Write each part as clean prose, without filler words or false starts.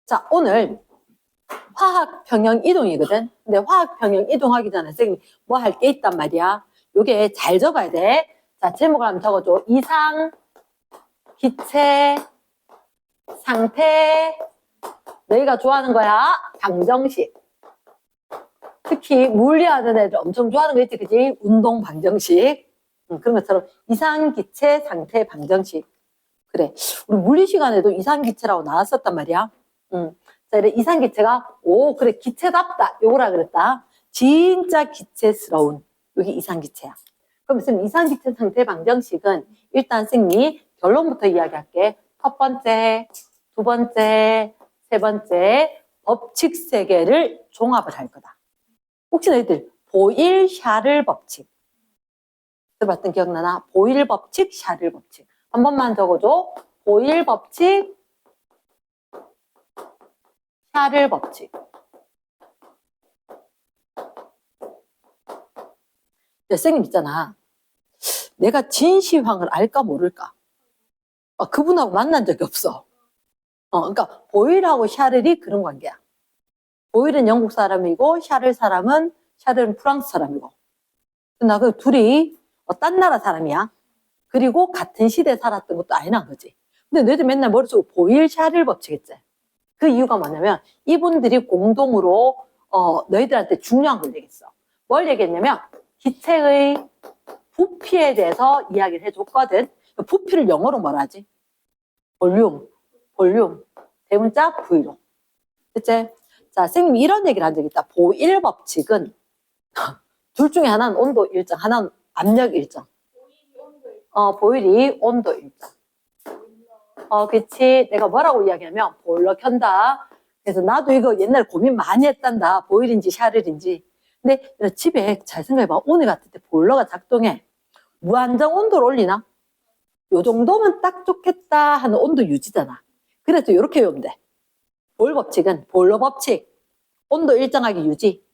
자, 오늘 화학 평형 이동이거든. 근데 화학 평형 이동하기 전에 선생님이 뭐 할 게 있단 말이야. 요게 잘 적어야 돼. 자, 제목을 한번 적어줘. 이상, 기체, 상태. 너희가 좋아하는 거야. 방정식. 특히 물리하는 애들 엄청 좋아하는 거 있지, 그지? 운동 방정식. 그런 것처럼 이상, 기체, 상태, 방정식. 그래. 우리 물리 시간에도 이상, 기체라고 나왔었단 말이야. 자, 이래 이상 기체가, 오, 그래, 기체답다. 요거라 그랬다. 진짜 기체스러운. 여기 이상 기체야. 그럼 선생님, 이상 기체 상태 방정식은 일단 선생님이 결론부터 이야기할게. 첫 번째, 두 번째, 세 번째, 법칙 세 개를 종합을 할 거다. 혹시 너희들 보일-샤를 법칙 들어봤던 기억나나? 보일 법칙, 샤를 법칙. 한 번만 적어줘. 보일 법칙, 샤를 법칙. 선생님 있잖아. 내가 진시황을 알까 모를까? 그분하고 만난 적이 없어. 그러니까 보일하고 샤를이 그런 관계야. 보일은 영국 사람이고 샤를은 프랑스 사람이고. 나 그 둘이 딴 나라 사람이야. 그리고 같은 시대에 살았던 것도 아니란 거지. 근데 너희들 맨날 머릿속으로 보일 샤를 법칙했지. 그 이유가 뭐냐면 이분들이 공동으로 너희들한테 중요한 걸 얘기했어. 뭘 얘기했냐면 기체의 부피에 대해서 이야기를 해줬거든. 부피를 영어로 뭐라 하지? 볼륨. 대문자 V로. 됐지? 자, 선생님이 이런 얘기를 한 적이 있다. 보일 법칙은 둘 중에 하나는 온도 일정, 하나는 압력 일정. 보일이 온도 일정. 그치. 내가 뭐라고 이야기하면 보일러 켠다. 그래서 나도 이거 옛날에 고민 많이 했단다. 보일인지 샤를인지. 근데 집에 잘 생각해봐. 오늘 같을 때 보일러가 작동해. 무한정 온도를 올리나? 요 정도면 딱 좋겠다 하는 온도 유지잖아. 그래서 이렇게 외우면 돼. 보일 법칙은 보일러 법칙. 온도 일정하게 유지.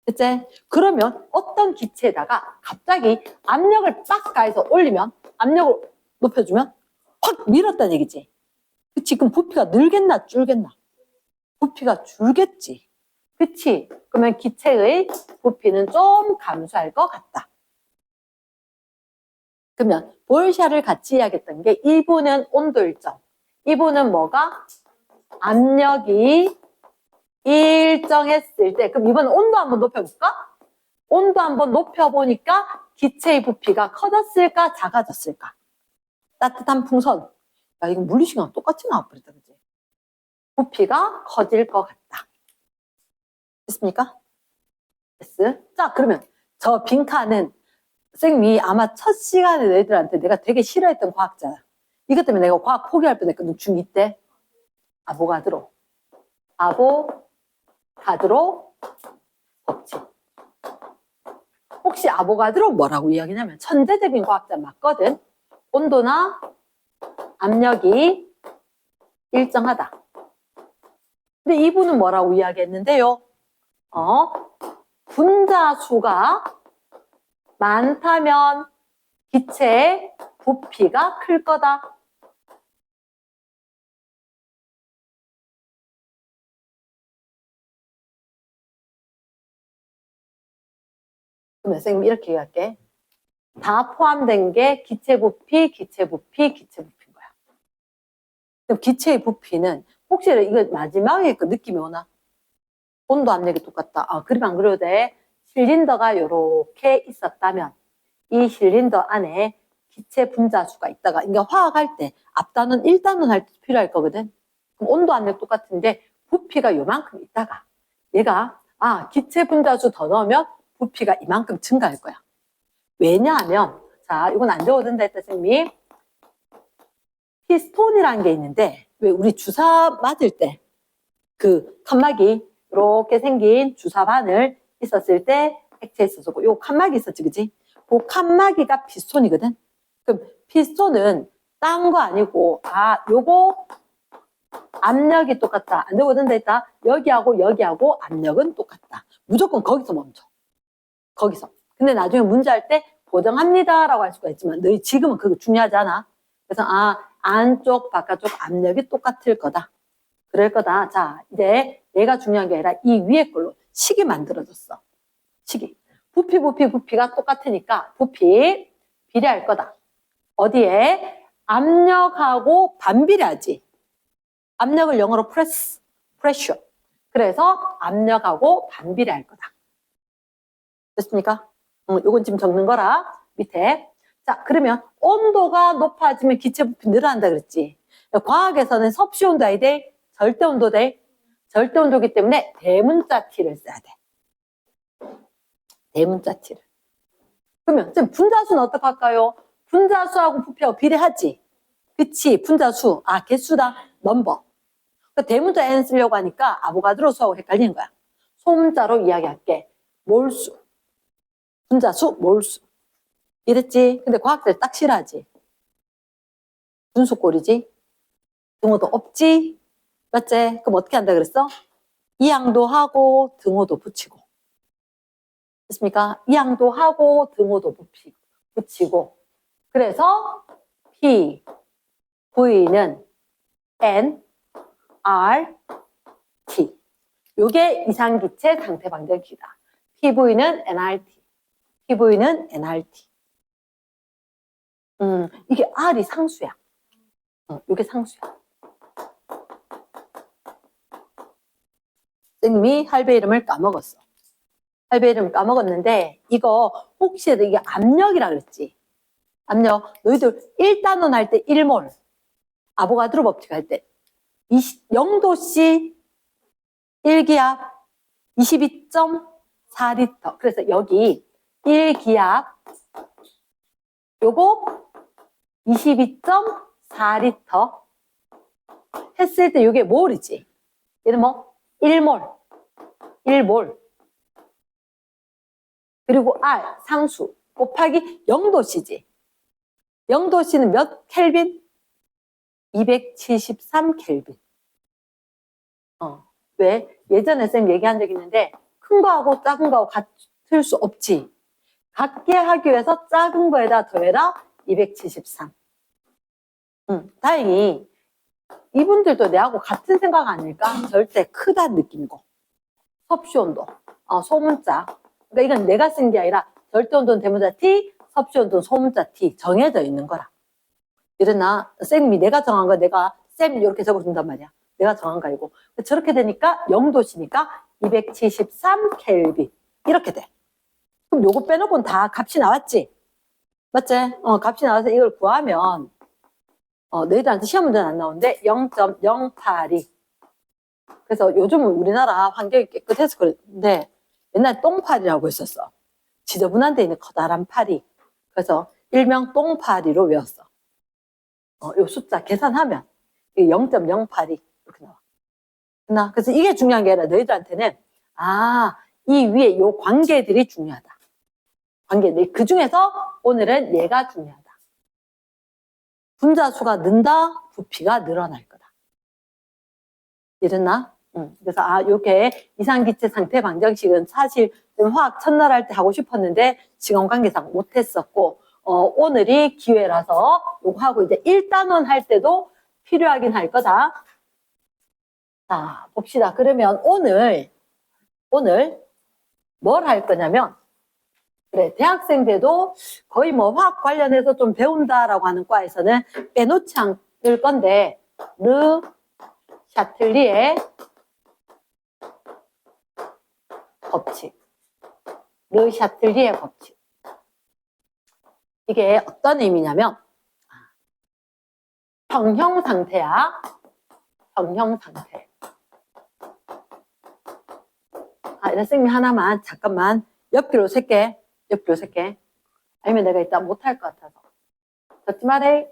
그치? 그러면 어떤 기체에다가 갑자기 압력을 빡 가해서 올리면, 압력을 높여주면 확 밀었다는 얘기지. 그치? 그럼 부피가 늘겠나 줄겠나? 부피가 줄겠지. 그치? 그러면 기체의 부피는 좀 감소할 것 같다. 그러면 보일샤를 같이 이야기했던 게 1부는 온도 일정. 2부는 뭐가? 압력이 일정했을 때. 그럼 이번엔 온도 한번 높여볼까? 온도 한번 높여보니까 기체의 부피가 커졌을까 작아졌을까? 따뜻한 풍선. 야, 이거 물리시간 똑같이 나와버렸다, 그지? 부피가 커질 것 같다. 됐습니까? 됐어? 자, 그러면 저 빈칸은 선생님이 아마 첫 시간에 너희들한테 내가 되게 싫어했던 과학자야. 이것 때문에 내가 과학 포기할 뻔했거든, 중2 때. 아보가드로 법칙. 혹시 아보가드로 뭐라고 이야기냐면 천재적인 과학자 맞거든. 온도나 압력이 일정하다. 근데 이분은 뭐라고 이야기했는데요? 분자수가 많다면 기체의 부피가 클 거다. 그러면 선생님 이렇게 얘기할게. 다 포함된 게 기체 부피인 거야. 그럼 기체의 부피는 혹시 이거 마지막에 그 느낌이 오나? 온도 압력이 똑같다. 그러면 안 그래도 돼. 실린더가 이렇게 있었다면 이 실린더 안에 기체 분자수가 있다가 그러니까 화학할 때 앞단원 1단원 할 때 필요할 거거든. 그럼 온도 압력 똑같은데 부피가 요만큼 있다가 얘가 기체 분자수 더 넣으면 부피가 이만큼 증가할 거야. 왜냐하면 자 이건 안 적어도 된다 했다 선생님이. 피스톤이라는 게 있는데 왜 우리 주사 맞을 때 그 칸막이 이렇게 생긴 주사 바늘 있었을 때 액체 있었고 요 칸막이 있었지, 그지? 그 칸막이가 피스톤이거든. 그럼 피스톤은 딴 거 아니고 요거 압력이 똑같다. 안 적어도 된다 했다. 여기하고 압력은 똑같다. 무조건 거기서 멈춰. 거기서. 근데 나중에 문제할 때 보정합니다라고 할 수가 있지만 너희 지금은 그거 중요하지 않아. 그래서 안쪽 바깥쪽 압력이 똑같을 거다. 그럴 거다. 자, 이제 얘가 중요한 게 아니라 이 위에 걸로 식이 만들어졌어. 식이. 부피가 똑같으니까 부피 비례할 거다. 어디에? 압력하고 반비례하지. 압력을 영어로 pressure. 그래서 압력하고 반비례할 거다. 됐습니까? 요건 지금 적는 거라. 밑에. 자, 그러면 온도가 높아지면 기체 부피 늘어난다 그랬지. 과학에서는 섭씨 온도 아니 돼? 절대 온도 돼? 절대 온도기 때문에 대문자 T를 써야 돼. 대문자 T를. 그러면 지금 분자수는 어떻게 할까요? 분자수하고 부피하고 비례하지. 그치? 분자수. 아, 개수다. 넘버. 그러니까 대문자 N 쓰려고 하니까 아보가드로 수하고 헷갈리는 거야. 소문자로 이야기할게. 몰수. 분자수, 몰수. 이랬지? 근데 과학자들 딱 싫어하지. 분수꼴이지? 등호도 없지? 맞지? 그럼 어떻게 한다 그랬어? 이항도 하고 등호도 붙이고. 됐습니까? 이항도 하고 등호도 붙이고. 그래서 P, V는 N, R, T. 요게 이상기체 상태 방정식이다. PV는 NRT. PV는 NRT. 이게 R이 상수야. 요게 상수야. 선생님이 할배 이름을 까먹었어. 할배 이름 까먹었는데 이거 혹시 이게 압력이라 그랬지? 압력. 너희들 1단원 할 때 1몰. 아보가드로 법칙 할 때 0도씨 1기압 22.4리터. 그래서 여기 1기압 요거 22.4리터 했을 때 이게 몰이지. 얘는 뭐? 1몰. 1몰. 그리고 R, 상수. 곱하기 0도씨지. 0도씨는 몇 켈빈? 273 켈빈. 왜? 예전에 쌤 얘기한 적 있는데 큰 거하고 작은 거하고 같을 수 없지. 같게 하기 위해서 작은 거에다 더해라 273. 다행히 이분들도 내하고 같은 생각 아닐까? 절대 크다는 느낌이고. 섭씨온도, 소문자. 그러니까 이건 내가 쓴 게 아니라 절대온도는 대문자 T, 섭씨온도는 소문자 T 정해져 있는 거라. 이러나 쌤이 내가 정한 거 내가 쌤 이렇게 적어준단 말이야. 내가 정한 거 아니고. 저렇게 되니까 0도씨니까 273 켈빈 이렇게 돼. 그럼 요거 빼놓고는 다 값이 나왔지? 맞지? 값이 나와서 이걸 구하면 너희들한테 시험 문제는 안 나오는데 0.082. 그래서 요즘은 우리나라 환경이 깨끗해서 그런데 옛날 똥파리라고 했었어. 지저분한 데 있는 커다란 파리. 그래서 일명 똥파리로 외웠어. 요 숫자 계산하면 0.082 이렇게 나와. 그래서 이게 중요한 게 아니라 너희들한테는 이 위에 요 관계들이 중요하다. 관계들. 그 중에서 오늘은 얘가 중요하다. 분자수가 는다, 부피가 늘어날 거다. 이랬나? 그래서 요게 이상기체 상태 방정식은 사실 화학 첫날 할 때 하고 싶었는데 시간 관계상 못했었고 오늘이 기회라서 요거 하고 이제 1단원 할 때도 필요하긴 할 거다. 자, 봅시다. 그러면 오늘 뭘 할 거냐면 그래, 대학생 때도 거의 뭐 화학 관련해서 좀 배운다라고 하는 과에서는 빼놓지 않을 건데 르 샤틀리에 법칙. 르 샤틀리에 법칙. 이게 어떤 의미냐면 평형 상태야. 평형 상태. 선생님 하나만 잠깐만 옆뒤로 셀게. 아니면 내가 이따 못할 것 같아서. 적지 말해.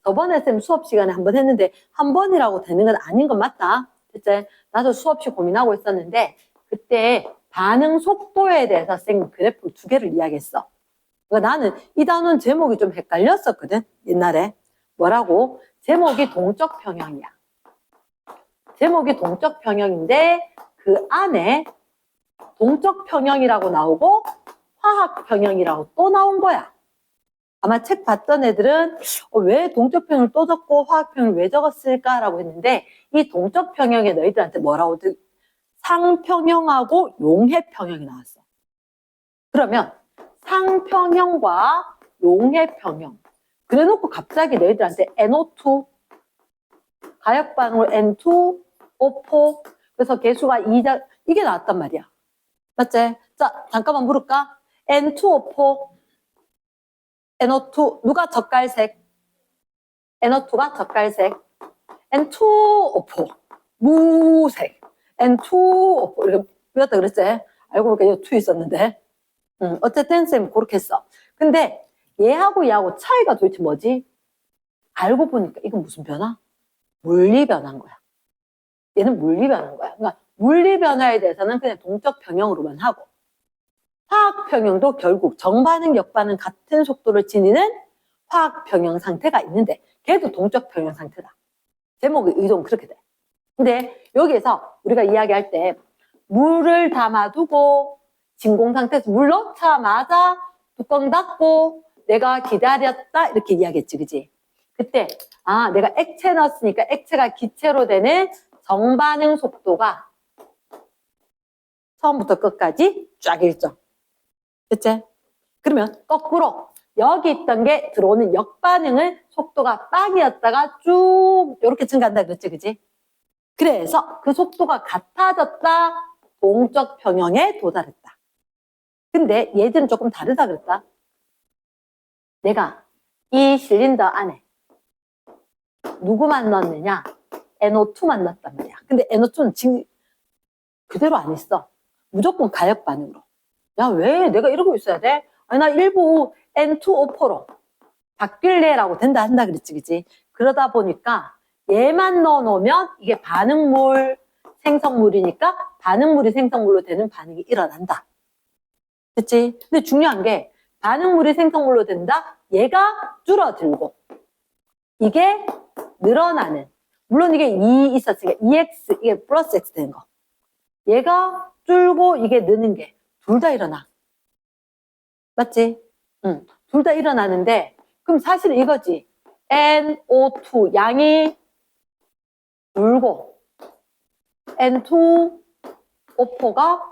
저번에 쌤 수업 시간에 한 번 했는데 한 번이라고 되는 건 아닌 건 맞다. 됐지? 나도 수없이 고민하고 있었는데 그때 반응 속도에 대해서 쌤 그래프 2개를 이야기했어. 그러니까 나는 이 단원 제목이 좀 헷갈렸었거든. 옛날에. 뭐라고? 제목이 동적 평형이야. 제목이 동적 평형인데 그 안에 동적 평형이라고 나오고 화학 평형이라고 또 나온 거야. 아마 책 봤던 애들은 왜 동적 평형을 또 적고 화학 평형을 왜 적었을까라고 했는데 이 동적 평형에 너희들한테 뭐라고 상평형하고 용해평형이 나왔어. 그러면 상평형과 용해평형 그래놓고 갑자기 너희들한테 NO2 가역 반응으로 N2 O4 그래서 개수가 2자 이게 나왔단 말이야. 맞지? 자 잠깐만 물을까? N2O4 NO2 누가 젓갈색? NO2가 젓갈색 N2O4 무색 N2O4 이렇게 배웠다 그랬지? 알고 보니까 여기 2 있었는데 어쨌든 쌤 그렇게 했어. 근데 얘하고 얘하고 차이가 도대체 뭐지? 알고 보니까 이건 무슨 변화? 물리 변화인 거야. 얘는 물리 변화인 거야. 그러니까 물리 변화에 대해서는 그냥 동적 평형으로만 하고 화학 평형도 결국 정반응, 역반응 같은 속도를 지니는 화학 평형 상태가 있는데 걔도 동적 평형 상태다. 제목의 의도는 그렇게 돼. 근데 여기에서 우리가 이야기할 때 물을 담아두고 진공 상태에서 물 넣자마자 뚜껑 닫고 내가 기다렸다 이렇게 이야기했지, 그지? 그때 내가 액체 넣었으니까 액체가 기체로 되는 정반응 속도가 처음부터 끝까지 쫙 일정. 그치? 그러면 거꾸로 여기 있던 게 들어오는 역반응은 속도가 빵이었다가 쭉 이렇게 증가한다 그랬지, 그지? 그래서 그 속도가 같아졌다, 동적 평형에 도달했다. 근데 얘들은 조금 다르다 그랬다. 내가 이 실린더 안에 누구만 넣었느냐? NO2만 넣었단 말이야. 근데 NO2는 지금 그대로 안 있어. 무조건 가역 반응으로. 야, 왜 내가 이러고 있어야 돼? 아니, 나 일부 N2O4로 바뀔래라고 된다 한다 그랬지, 그지? 그러다 보니까 얘만 넣어놓으면 이게 반응물, 생성물이니까 반응물이 생성물로 되는 반응이 일어난다. 그치? 근데 중요한 게 반응물이 생성물로 된다? 얘가 줄어들고 이게 늘어나는 물론 이게 2 있었으니까 2x 이게 플러스 x 되는 거 얘가 줄고 이게 느는 게 둘 다 일어나. 맞지? 응. 둘 다 일어나는데 그럼 사실은 이거지. NO2 양이 줄고 N2O4가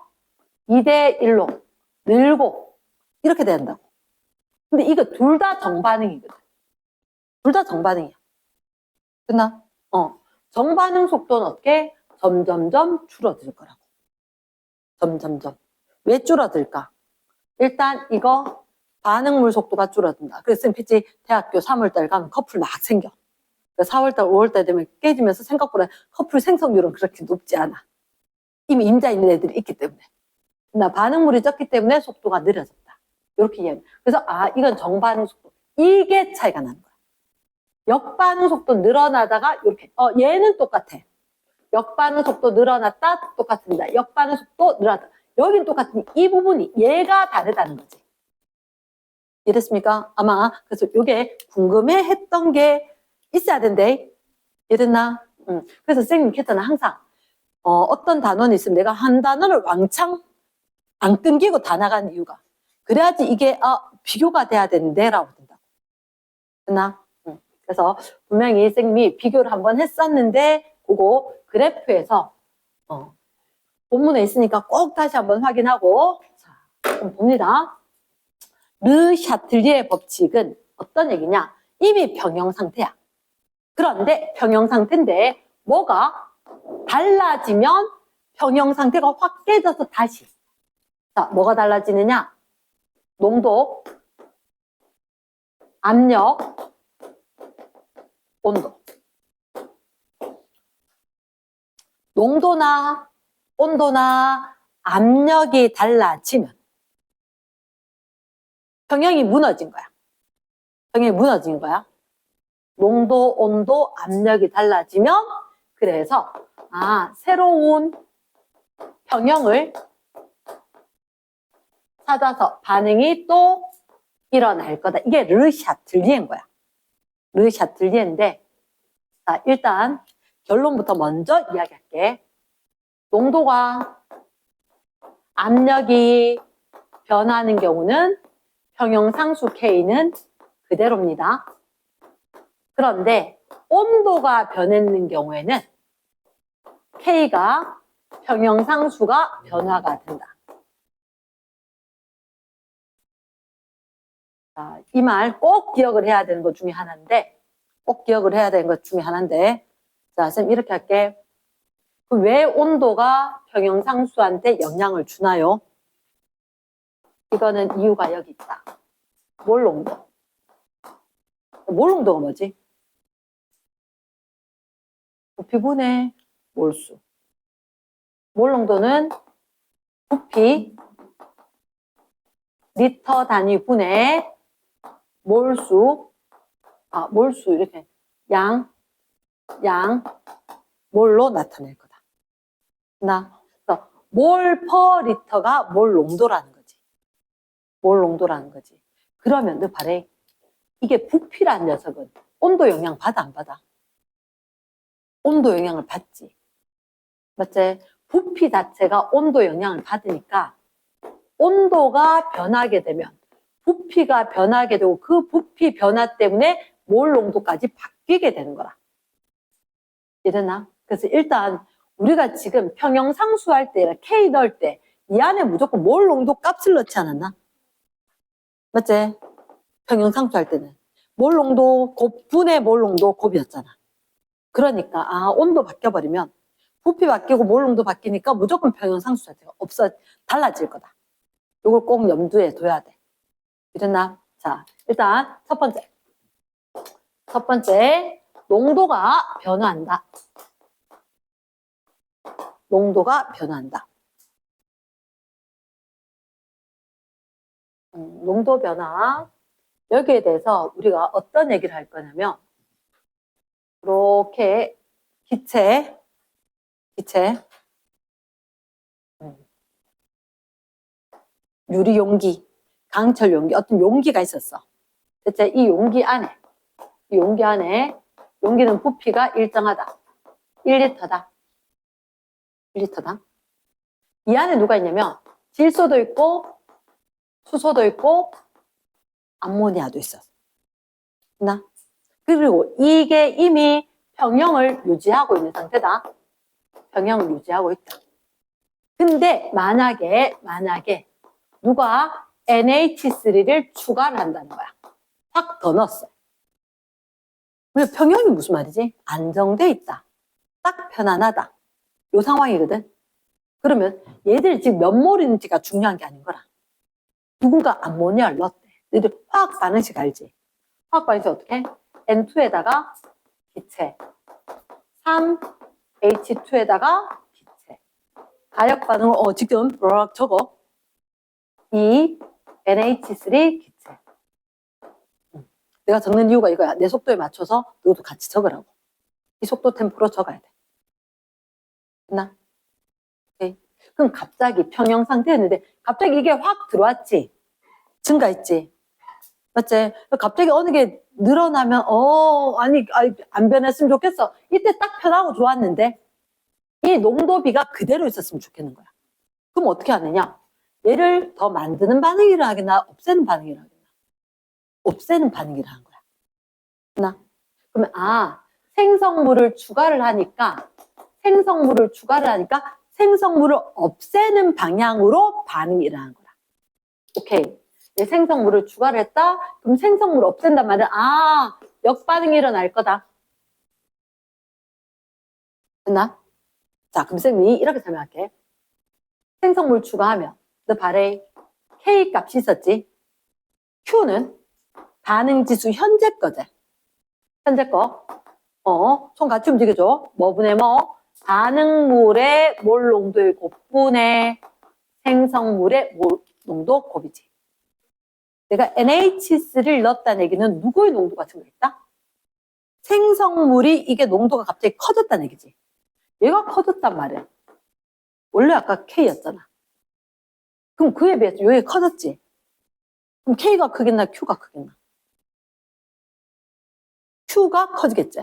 2대 1로 늘고 이렇게 된다고. 근데 이거 둘 다 정반응이거든. 둘 다 정반응이야. 끝나? 정반응 속도는 어떻게? 점점점 줄어들 거라고. 점점점. 왜 줄어들까? 일단 이거 반응물 속도가 줄어든다. 그래서 쌤피치 대학교 3월달 가면 커플 막 생겨. 4월달, 5월달 되면 깨지면서 생각보다 커플 생성률은 그렇게 높지 않아. 이미 임자 있는 애들이 있기 때문에. 나 반응물이 적기 때문에 속도가 느려졌다. 이렇게 이해해. 그래서 이건 정반응 속도. 이게 차이가 나는 거야. 역반응 속도 늘어나다가 이렇게. 얘는 똑같아. 역반응 속도 늘어났다 똑같습니다. 역반응 속도 늘어났다. 여긴 똑같으니 이 부분이 얘가 다르다는 거지. 이해됐습니까? 아마 그래서 이게 궁금해했던 게 있어야 된대. 이해됐나? 그래서 선생님이 했잖아. 항상 어떤 단원이 있으면 내가 한 단어를 왕창 안 끊기고 다 나가는 이유가 그래야지 이게 비교가 돼야 되는데 라고 된다고. 됐나? 그래서 분명히 선생님이 비교를 한번 했었는데 그거 그래프에서 본문에 있으니까 꼭 다시 한번 확인하고 자, 그럼 봅니다. 르 샤틀리의 법칙은 어떤 얘기냐? 이미 평형 상태야. 그런데 평형 상태인데 뭐가 달라지면 평형 상태가 확 깨져서 다시 자, 뭐가 달라지느냐? 농도, 압력, 온도. 농도나 온도나 압력이 달라지면 평형이 무너진 거야. 평형이 무너진 거야. 농도, 온도, 압력이 달라지면 그래서 새로운 평형을 찾아서 반응이 또 일어날 거다. 이게 르 샤틀리에인 거야. 르 샤틀리에인데 자, 일단 결론부터 먼저 이야기할게. 농도가 압력이 변하는 경우는 평형 상수 K는 그대로입니다. 그런데 온도가 변했는 경우에는 K가 평형상수가 변화가 된다. 이 말 꼭 기억을 해야 되는 것 중에 하나인데, 자, 쌤 이렇게 할게. 왜 온도가 평형상수한테 영향을 주나요? 이거는 이유가 여기 있다. 몰농도. 몰농도가 뭐지? 부피분의 몰수. 몰농도는 부피 리터 단위 분의 몰수, 몰수 이렇게 양, 몰로 나타낼 거다. 그래서 몰 퍼 리터가 몰 농도라는 거지. 몰 농도라는 거지. 그러면 너 봐래. 이게 부피란 녀석은 온도 영향 받아 안 받아? 온도 영향을 받지. 맞지? 부피 자체가 온도 영향을 받으니까 온도가 변하게 되면 부피가 변하게 되고 그 부피 변화 때문에 몰 농도까지 바뀌게 되는 거라. 이해됐나? 그래서 일단 우리가 지금 평형상수할 때 K 넣을 때 이 안에 무조건 몰 농도 값을 넣지 않았나? 맞지? 평형상수할 때는 몰 농도 곱분의 몰 농도 곱이었잖아. 그러니까 온도 바뀌어버리면 부피 바뀌고 몰 농도 바뀌니까 무조건 평형상수 자체가 달라질 거다. 이걸 꼭 염두에 둬야 돼. 이랬나? 자, 일단 첫 번째 농도가 변화한다. 농도가 변화한다. 농도 변화. 여기에 대해서 우리가 어떤 얘기를 할 거냐면 이렇게 기체 유리 용기, 강철 용기, 어떤 용기가 있었어. 대체 이 용기 안에 용기는 부피가 일정하다. 1리터다. 1리터다. 이 안에 누가 있냐면 질소도 있고 수소도 있고 암모니아도 있었어. 그리고 이게 이미 평형을 유지하고 있는 상태다. 평형을 유지하고 있다. 근데 만약에 누가 NH3를 추가를 한다는 거야. 확 더 넣었어. 평형이 무슨 말이지? 안정돼 있다. 딱 편안하다. 요 상황이거든. 그러면 얘들 지금 몇 몰인지가 중요한 게 아닌 거라. 누군가 암모니아를 넣었대. 너희들 화학 반응식 알지? 화학 반응식 어떻게? N2에다가 기체 3H2에다가 기체 가역 반응을 지금 적어 2NH3 기체. 내가 적는 이유가 이거야. 내 속도에 맞춰서 너도 같이 적으라고. 이 속도 템포로 적어야 돼. 됐나? 오케이. 그럼 갑자기 평형 상태였는데 갑자기 이게 확 들어왔지? 증가했지? 맞지? 갑자기 어느 게 늘어나면 안 변했으면 좋겠어. 이때 딱 편하고 좋았는데 이 농도비가 그대로 있었으면 좋겠는 거야. 그럼 어떻게 하느냐? 얘를 더 만드는 반응이라 하겠나? 없애는 반응이라 하겠나? 없애는 반응이라 한 거야. 그러면 생성물을 추가를 하니까 생성물을 없애는 방향으로 반응이 일어나는 거야. 오케이. 생성물을 추가를 했다. 그럼 생성물을 없앤단 말은 역반응이 일어날 거다. 됐나? 자, 그럼 쌤이 이렇게 설명할게. 생성물 추가하면 너 발에 K 값이 있었지? Q는 반응지수 현재 거지. 현재 거. 손 같이 움직여줘. 뭐분의 뭐? 반응물의 몰 농도의 곱분의 생성물의 몰 농도 곱이지. 내가 NH3를 넣었다는 얘기는 누구의 농도가 증가했다? 생성물이 이게 농도가 갑자기 커졌다는 얘기지. 얘가 커졌단 말이야. 원래 아까 K였잖아. 그럼 그에 비해서 얘가 커졌지. 그럼 K가 크겠나 Q가 크겠나? Q가 커지겠지.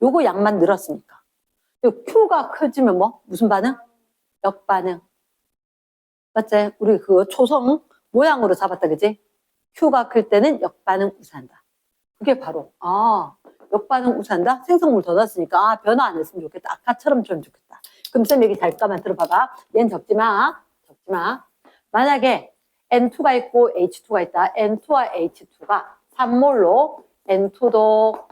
요거 양만 늘었으니까. Q가 커지면 뭐? 무슨 반응? 역반응. 맞지? 우리 그 초성 모양으로 잡았다, 그지? Q가 클 때는 역반응 우세한다. 그게 바로 역반응 우세한다. 생성물 더 넣었으니까 변화 안 했으면 좋겠다. 아까처럼 좀 좋겠다. 그럼 쌤 얘기 잠깐만 들어봐봐. 얘는 적지 마. 만약에 N2가 있고 H2가 있다. N2와 H2가 3몰로 N2도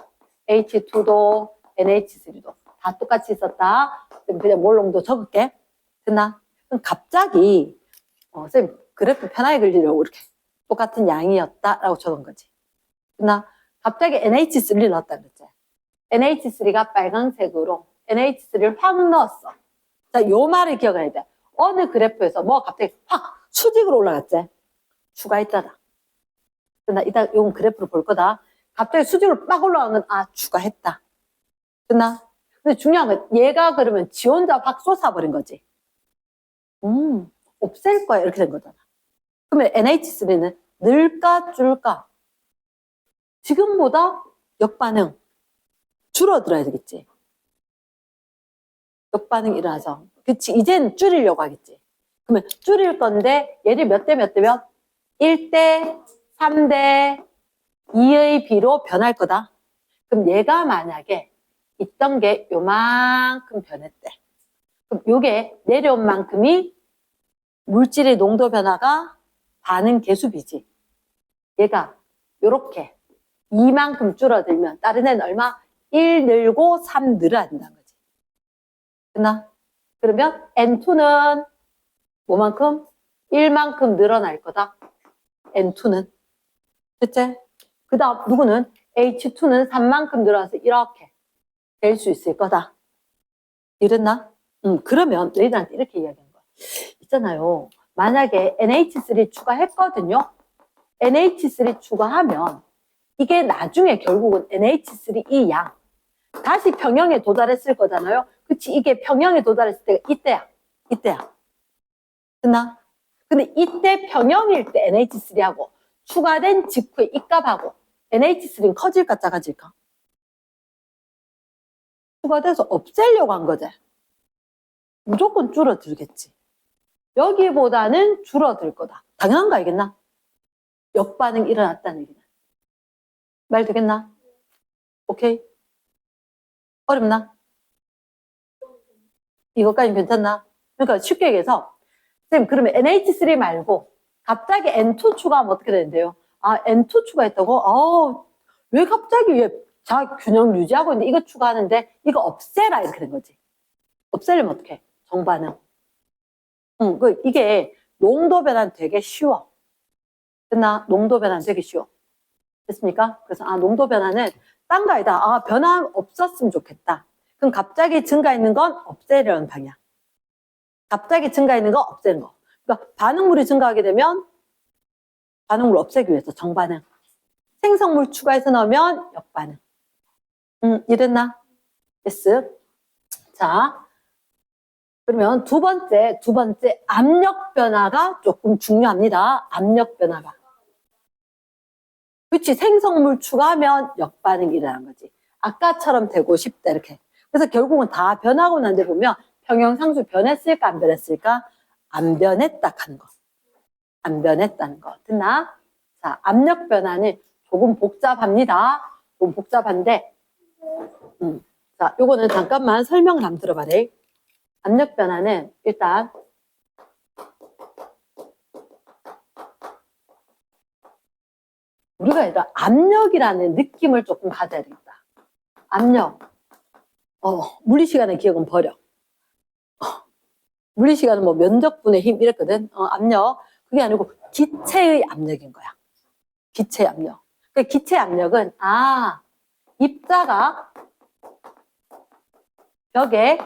H2도 NH3도 다 똑같이 있었다. 그냥 몰롱도 적을게. 됐나? 그럼 갑자기 쌤 그래프 편하게 그리려고 이렇게 똑같은 양이었다라고 적은 거지. 됐나? 갑자기 NH3를 넣었다 그랬지. NH3가 빨간색으로 NH3를 확 넣었어. 자, 요 말을 기억해야 돼. 어느 그래프에서 뭐 갑자기 확 수직으로 올라갔지. 추가했다다. 됐나? 이따 요 그래프를 볼 거다. 갑자기 수직으로 빡 올라간 건 추가했다. 됐나? 근데 중요한 건 얘가 그러면 지 혼자 확 솟아버린 거지. 없앨 거야 이렇게 된 거잖아. 그러면 NH3는 늘까 줄까? 지금보다 역반응 줄어들어야 되겠지. 역반응 일어나서. 그치, 이제는 줄이려고 하겠지. 그러면 줄일 건데 얘를 몇 대 몇 대 몇? 1대 3대 2의 비로 변할 거다. 그럼 얘가 만약에 있던 게 요만큼 변했대. 그럼 요게 내려온 만큼이 물질의 농도 변화가 반응 계수비지. 얘가 요렇게 이만큼 줄어들면 다른 애는 얼마? 1 늘고 3 늘어야 된다는 거지. 됐나? 그러면 N2는 뭐만큼? 1만큼 늘어날 거다. N2는. 됐지? 그 다음 누구는? H2는 3만큼 늘어나서 이렇게 될 수 있을 거다. 이랬나? 그러면 너희들한테 이렇게 이야기하는 거야. 있잖아요. 만약에 NH3 추가했거든요. NH3 추가하면 이게 나중에 결국은 NH3 이 양 다시 평형에 도달했을 거잖아요. 그치? 이게 평형에 도달했을 때가 이때야. 됐나? 근데 이때 평형일 때 NH3하고 추가된 직후에 이 값하고 NH3는 커질까 작아질까? 추가돼서 없애려고 한 거지. 무조건 줄어들겠지. 여기보다는 줄어들 거다. 당연한 거 알겠나? 역반응 일어났다는 얘기는. 말 되겠나? 오케이? 어렵나? 이것까지 괜찮나? 그러니까 쉽게 얘기해서 쌤 그러면 NH3 말고 갑자기 N2 추가하면 어떻게 되는데요? N2 추가했다고? 왜 갑자기 왜 균형 유지하고 있는데 이거 추가하는데 이거 없애라 이렇게 된 거지. 없애려면 어떻게 해? 정반응. 이게 농도 변화는 되게 쉬워. 됐나? 농도 변화는 되게 쉬워. 됐습니까? 그래서 농도 변화는 딴 거 아니다. 변화 없었으면 좋겠다. 그럼 갑자기 증가했는 건 없애려는 방향. 갑자기 증가했는 거 없애는 거. 그러니까 반응물이 증가하게 되면 반응물 없애기 위해서 정반응. 생성물 추가해서 넣으면 역반응. 이랬나? yes. 자, 그러면 두 번째 압력 변화가 조금 중요합니다. 압력 변화가. 그렇지, 생성물 추가하면 역반응이 일어나는 거지. 아까처럼 되고 싶다 이렇게. 그래서 결국은 다 변하고 난 데 보면 평형상수 변했을까 안 변했을까? 안 변했다 하는 거. 안 변했다는 거. 됐나? 자, 압력 변화는 조금 복잡합니다. 조금 복잡한데 자, 요거는 잠깐만 설명을 한번 들어봐래. 압력 변화는 일단 우리가 일단 압력이라는 느낌을 조금 가져야 되겠다. 압력. 물리 시간의 기억은 버려. 물리 시간은 뭐 면적분의 힘 이랬거든. 압력. 그게 아니고 기체의 압력인 거야. 기체의 압력. 그 기체의 압력은 입자가 벽에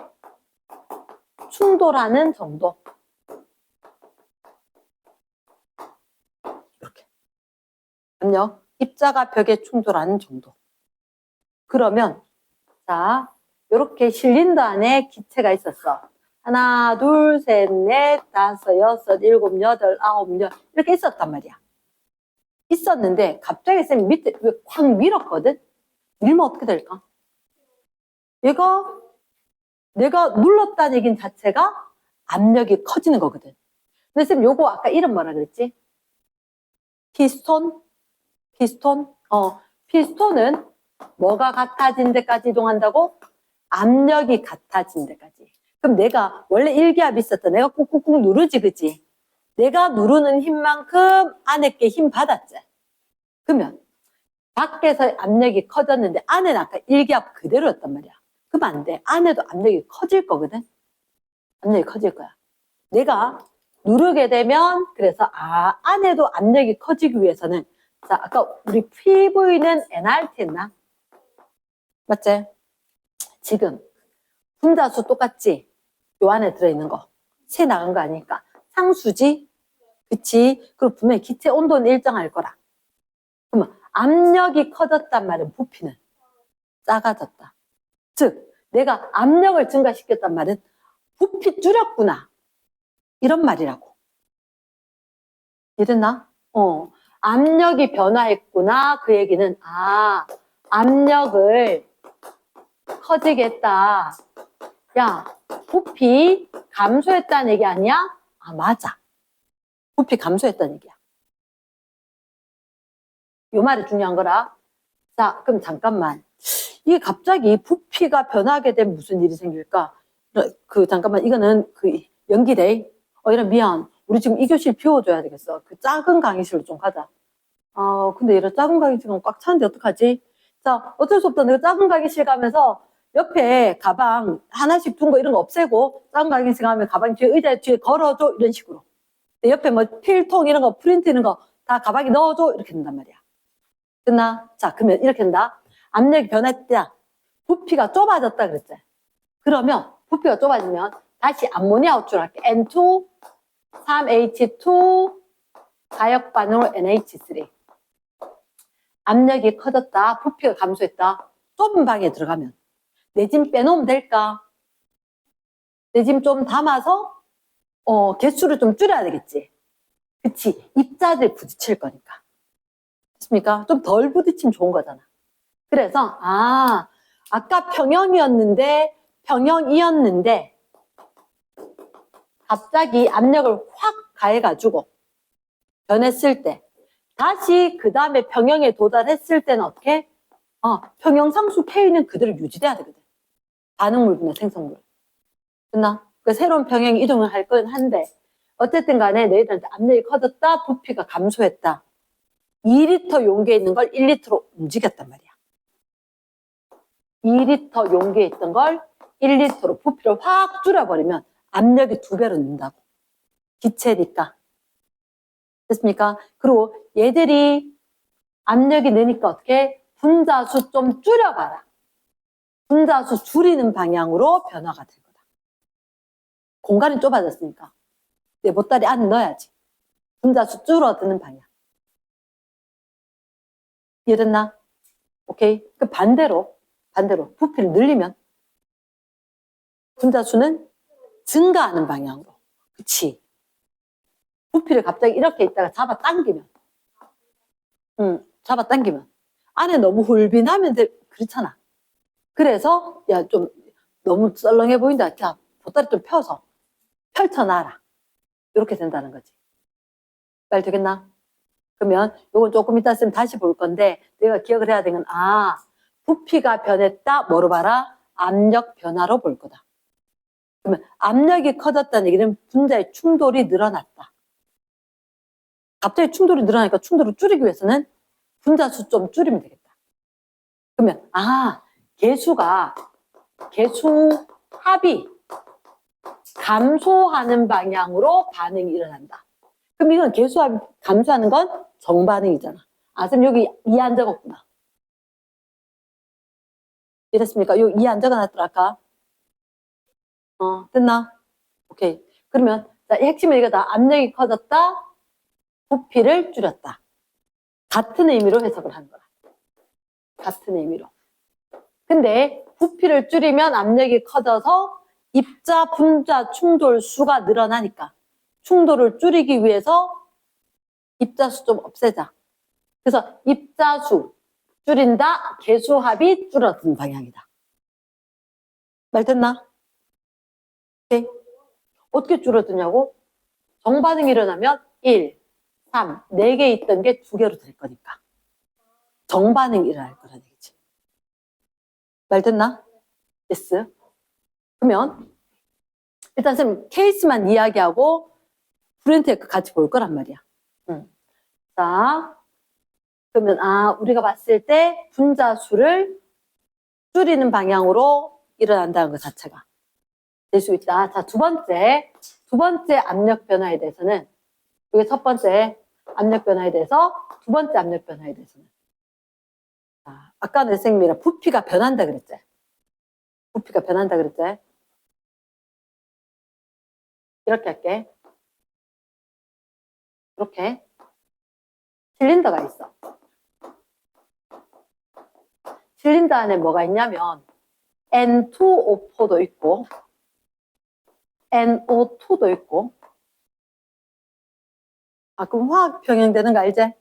충돌하는 정도. 이렇게. 압력. 입자가 벽에 충돌하는 정도. 그러면 자, 이렇게 실린더 안에 기체가 있었어. 하나, 둘, 셋, 넷, 다섯, 여섯, 일곱, 여덟, 아홉, 열 이렇게 있었단 말이야. 있었는데 갑자기 쌤 밑에 확 밀었거든? 밀면 어떻게 될까? 얘가 내가 눌렀다는 얘기는 자체가 압력이 커지는 거거든. 근데 쌤 요거 아까 이름 뭐라 그랬지? 피스톤? 피스톤은 뭐가 같아진 데까지 이동한다고? 압력이 같아진 데까지. 그럼 내가 원래 일기압이 있었다. 내가 꾹꾹꾹 누르지, 그치? 내가 누르는 힘만큼 안에 게 힘 받았지. 그러면 밖에서 압력이 커졌는데 안에는 아까 일기압 그대로였단 말이야. 그럼 안 돼. 안에도 압력이 커질 거거든. 압력이 커질 거야. 내가 누르게 되면 그래서 안에도 압력이 커지기 위해서는 자 아까 우리 PV는 NRT 했나? 맞지? 지금 분자수 똑같지? 요 안에 들어있는 거. 새 나간 거 아니니까. 상수지? 그치? 그리고 분명히 기체 온도는 일정할 거라. 그러면 압력이 커졌단 말은 부피는 작아졌다. 즉 내가 압력을 증가시켰단 말은 부피 줄였구나. 이런 말이라고. 이해됐나? 압력이 변화했구나. 그 얘기는 압력을 커지게 했다. 야, 부피 감소했다는 얘기 아니야? 맞아. 부피 감소했다는 얘기야. 요 말이 중요한 거라. 자, 그럼 잠깐만. 이게 갑자기 부피가 변하게 되면 무슨 일이 생길까? 잠깐만, 이거는 연기돼. 이런 미안. 우리 지금 이 교실 비워줘야 되겠어. 그 작은 강의실로 좀 가자. 근데 이런 작은 강의실은 꽉 차는데 어떡하지? 자, 어쩔 수 없다. 내가 작은 강의실 가면서 옆에 가방 하나씩 둔 거 이런 거 없애고 작은 강의실 가면 가방 뒤에 의자 뒤에 걸어줘. 이런 식으로. 옆에 뭐 필통 이런 거 프린트 이런 거 다 가방에 넣어줘. 이렇게 된단 말이야. 됐나? 자, 그러면 이렇게 된다. 압력이 변했다. 부피가 좁아졌다 그랬지. 그러면 부피가 좁아지면 다시 암모니아 호출할게. N2, 3H2, 가역 반응으로 NH3. 압력이 커졌다. 부피가 감소했다. 좁은 방에 들어가면 내 짐 빼놓으면 될까? 내 짐 좀 담아서 개수를 좀 줄여야 되겠지. 그치? 입자들 부딪힐 거니까. 됐습니까? 좀 덜 부딪히면 좋은 거잖아. 그래서 아까 평형이었는데 갑자기 압력을 확 가해가지고 변했을 때 다시 그 다음에 평형에 도달했을 때는 어떻게? 평형상수 K는 그대로 유지돼야 되거든. 반응물분의 생성물. 됐나? 그 새로운 평형이 이동을 할 건 한데 어쨌든 간에 너희들한테 압력이 커졌다. 부피가 감소했다. 2리터 용기에 있는 걸 1리터로 움직였단 말이야. 2리터 용기에 있던 걸 1리터로 부피를 확 줄여버리면 압력이 2배로 는다고. 기체니까. 됐습니까? 그리고 얘들이 압력이 느니까 어떻게? 분자수 좀 줄여봐라. 분자수 줄이는 방향으로 변화가 될 거다. 공간이 좁아졌으니까 내 보따리 안에 넣어야지. 분자수 줄어드는 방향. 이해됐나? 오케이? 그 반대로 부피를 늘리면 분자수는 증가하는 방향으로. 그치? 부피를 갑자기 이렇게 있다가 잡아당기면 안에 너무 홀빈하면 그렇잖아. 그래서 야 좀 너무 썰렁해 보인다. 자, 보따리 좀 펴서 펼쳐놔라. 이렇게 된다는 거지. 말 되겠나? 그러면 요건 조금 이따 쓰면 다시 볼 건데 내가 기억을 해야 되는 건 부피가 변했다. 뭐로 봐라? 압력 변화로 볼 거다. 그러면 압력이 커졌다는 얘기는 분자의 충돌이 늘어났다. 갑자기 충돌이 늘어나니까 충돌을 줄이기 위해서는 분자수 좀 줄이면 되겠다. 그러면 개수 합이 감소하는 방향으로 반응이 일어난다. 그럼 이건 개수합이 감소하는 건 정반응이잖아. 그럼 여기 2 안 적었구나. 이랬습니까? 여기 2 안 적어놨더라 아까. 됐나? 오케이. 그러면 자, 핵심은 이거다. 압력이 커졌다. 부피를 줄였다. 같은 의미로 해석을 하는 거야. 같은 의미로. 근데 부피를 줄이면 압력이 커져서 입자, 분자, 충돌 수가 늘어나니까 충돌을 줄이기 위해서 입자수 좀 없애자. 그래서 입자수 줄인다. 개수합이 줄어드는 방향이다. 말 됐나? 오케이. 어떻게 줄어드냐고? 정반응이 일어나면 1, 3, 4개 있던 게 2개로 될 거니까. 정반응이 일어날 거라는 얘기지. 말 됐나? yes. 그러면 일단 선생님 케이스만 이야기하고 브랜트에크 같이 볼 거란 말이야. 자, 그러면 우리가 봤을 때 분자수를 줄이는 방향으로 일어난다는 것 자체가 될 수 있다. 자, 두 번째 압력 변화에 대해서는, 이게 첫 번째 압력 변화에 대해서, 두 번째 압력 변화에 대해서는, 자, 아까 내 선생님이랑 부피가 변한다 그랬지? 부피가 변한다 그랬지? 이렇게 할게. 이렇게 실린더가 있어. 실린더 안에 뭐가 있냐면 N2O4도 있고 NO2도 있고. 그럼 화학 병행되는 거 알지?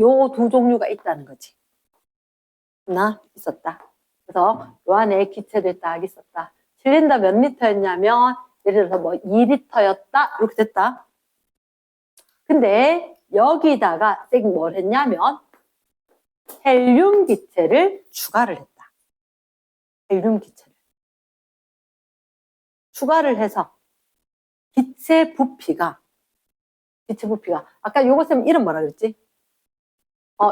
요 두 종류가 있다는 거지. 있었다. 그래서 요 안에 기체들이 딱 있었다. 실린더 몇 리터였냐면 예를 들어서 뭐 2리터였다 이렇게 됐다. 근데 여기다가 쌤이 뭘 했냐면 헬륨 기체를 추가를 했다. 헬륨 기체를 추가를 해서 기체 부피가 아까 요거 쌤 이름 뭐라 그랬지?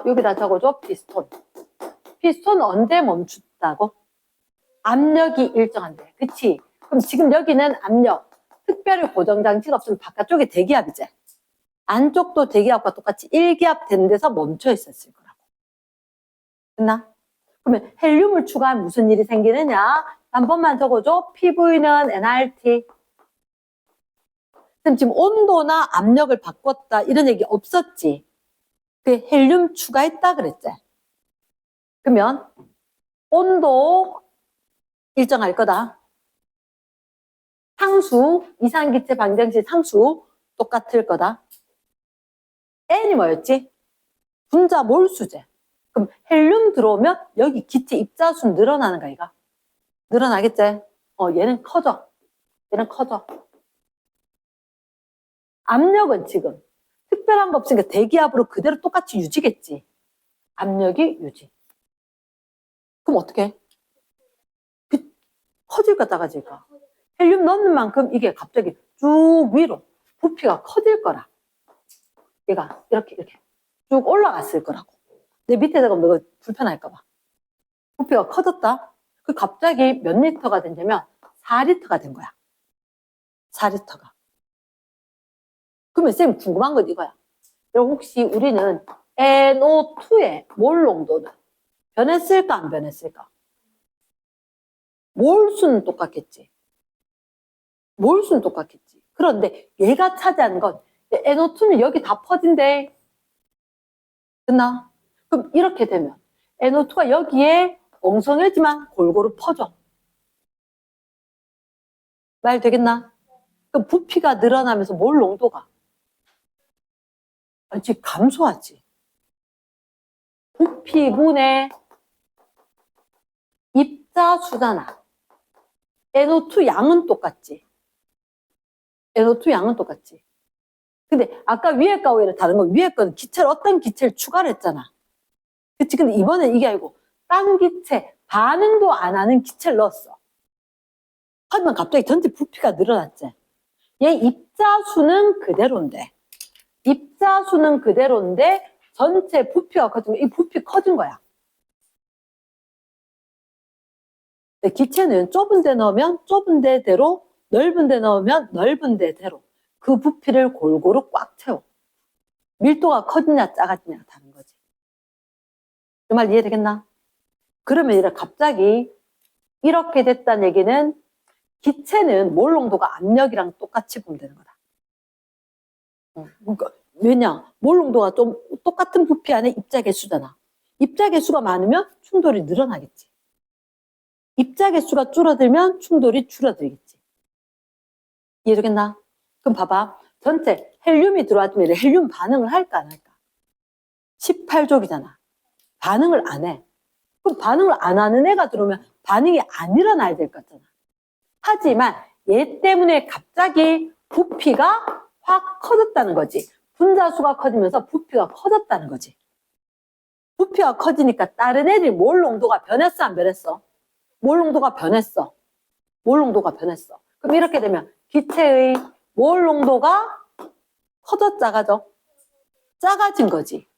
여기다 적어줘. 피스톤 언제 멈춘다고? 압력이 일정한데. 그치? 그럼 지금 여기는 압력, 특별히 고정장치가 없으면 바깥쪽에 대기압이지. 안쪽도 대기압과 똑같이 1기압 되는 데서 멈춰 있었을 거라고. 됐나? 그러면 헬륨을 추가하면 무슨 일이 생기느냐? 한 번만 적어줘. PV는 nRT. 그럼 지금 온도나 압력을 바꿨다 이런 얘기 없었지? 그 헬륨 추가했다 그랬지? 그러면 온도 일정할 거다. 상수, 이산기체 방정식 상수 똑같을 거다. N이 뭐였지? 분자 몰수제. 그럼 헬륨 들어오면 여기 기체 입자수 늘어나는 거 아이가? 늘어나겠지? 얘는 커져. 얘는 커져. 압력은 지금 특별한 거 없으니까 대기압으로 그대로 똑같이 유지겠지. 압력이 유지. 그럼 어떻게? 커질까 작아질까? 헬륨 넣는 만큼 이게 갑자기 쭉 위로 부피가 커질 거라. 얘가 이렇게 쭉 올라갔을 거라고. 내 밑에다가 뭐 불편할까 봐. 부피가 커졌다. 그 갑자기 몇 리터가 된다면 4리터가 된 거야. 4리터가. 그러면 쌤 궁금한 건 이거야. 여러분 혹시 우리는 NO2의 몰 농도는 변했을까 안 변했을까? 몰수는 똑같겠지. 몰수는 똑같겠지. 그런데 얘가 차지하는 건 NO2는 여기 다 퍼진대. 됐나? 그럼 이렇게 되면 NO2가 여기에 엉성하지만 골고루 퍼져. 말 되겠나? 그럼 부피가 늘어나면서 몰 농도가 지금 감소하지. 부피분의 입자수잖아. NO2 양은 똑같지. NO2 양은 똑같지. 근데 아까 위에 거와 오히려 다른 건 위에 거는 기체를 어떤 기체를 추가를 했잖아. 그치? 근데 이번엔 이게 아니고 딴 기체, 반응도 안 하는 기체를 넣었어. 하지만 갑자기 전체 부피가 늘어났지. 얘 입자수는 그대로인데 전체 부피가 커지면 이 부피 커진 거야. 기체는 좁은 데 넣으면 좁은 데대로, 넓은 데 넣으면 넓은 데대로 그 부피를 골고루 꽉 채워. 밀도가 커지냐 작아지냐 다른 거지. 그 말 이해되겠나? 그러면 이래 갑자기 이렇게 됐다는 얘기는 기체는 몰 농도가 압력이랑 똑같이 보면 되는 거다. 그러니까 왜냐? 몰 농도가 좀 똑같은 부피 안에 입자 개수잖아. 입자 개수가 많으면 충돌이 늘어나겠지. 입자 개수가 줄어들면 충돌이 줄어들겠지. 이해되겠나? 그럼 봐봐. 전체 헬륨이 들어왔으면 헬륨 반응을 할까 안 할까? 18족이잖아. 반응을 안 해. 그럼 반응을 안 하는 애가 들어오면 반응이 안 일어나야 될 것 같잖아. 하지만 얘 때문에 갑자기 부피가 확 커졌다는 거지. 분자수가 커지면서 부피가 커졌다는 거지. 부피가 커지니까 다른 애들이 몰 농도가 변했어, 안 변했어? 몰 농도가 변했어. 몰 농도가 변했어. 그럼 이렇게 되면 기체의 몰 농도가 커져, 작아져? 작아진 거지.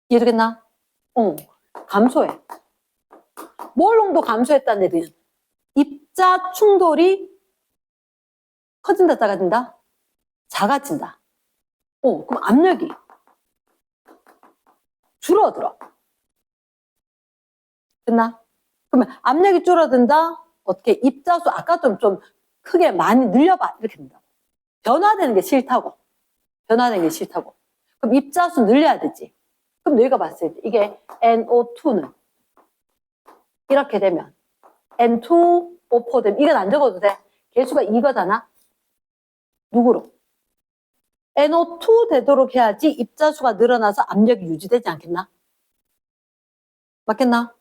이해되겠나? 감소해. 몰 농도 감소했다는 애들은 입자 충돌이 커진다, 작아진다? 작아진다. 그럼 압력이 줄어들어. 됐나? 그러면 압력이 줄어든다? 어떻게? 입자수 아까 좀 크게 많이 늘려봐. 이렇게 된다. 변화되는 게 싫다고. 변화되는 게 싫다고. 그럼 입자수 늘려야 되지. 그럼 너희가 봤을 때 이게 NO2는 이렇게 되면 N2, O4 되면 이건 안 적어도 돼. 개수가 이거잖아. 누구로? NO2 되도록 해야지 입자수가 늘어나서 압력이 유지되지 않겠나? 맞겠나?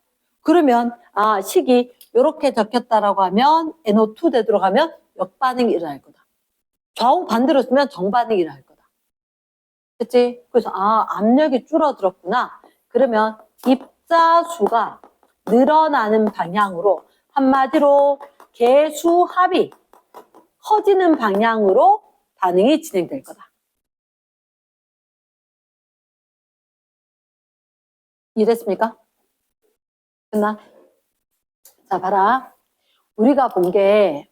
그러면 식이 이렇게 적혔다라고 하면 NO2 되도록 하면 역반응이 일어날 거다. 좌우 반대로 쓰면 정반응이 일어날 거다. 그치? 그래서 압력이 줄어들었구나. 그러면 입자수가 늘어나는 방향으로 한마디로 개수합이 커지는 방향으로 반응이 진행될 거다. 이해됐습니까? 됐나? 자, 봐라. 우리가 본 게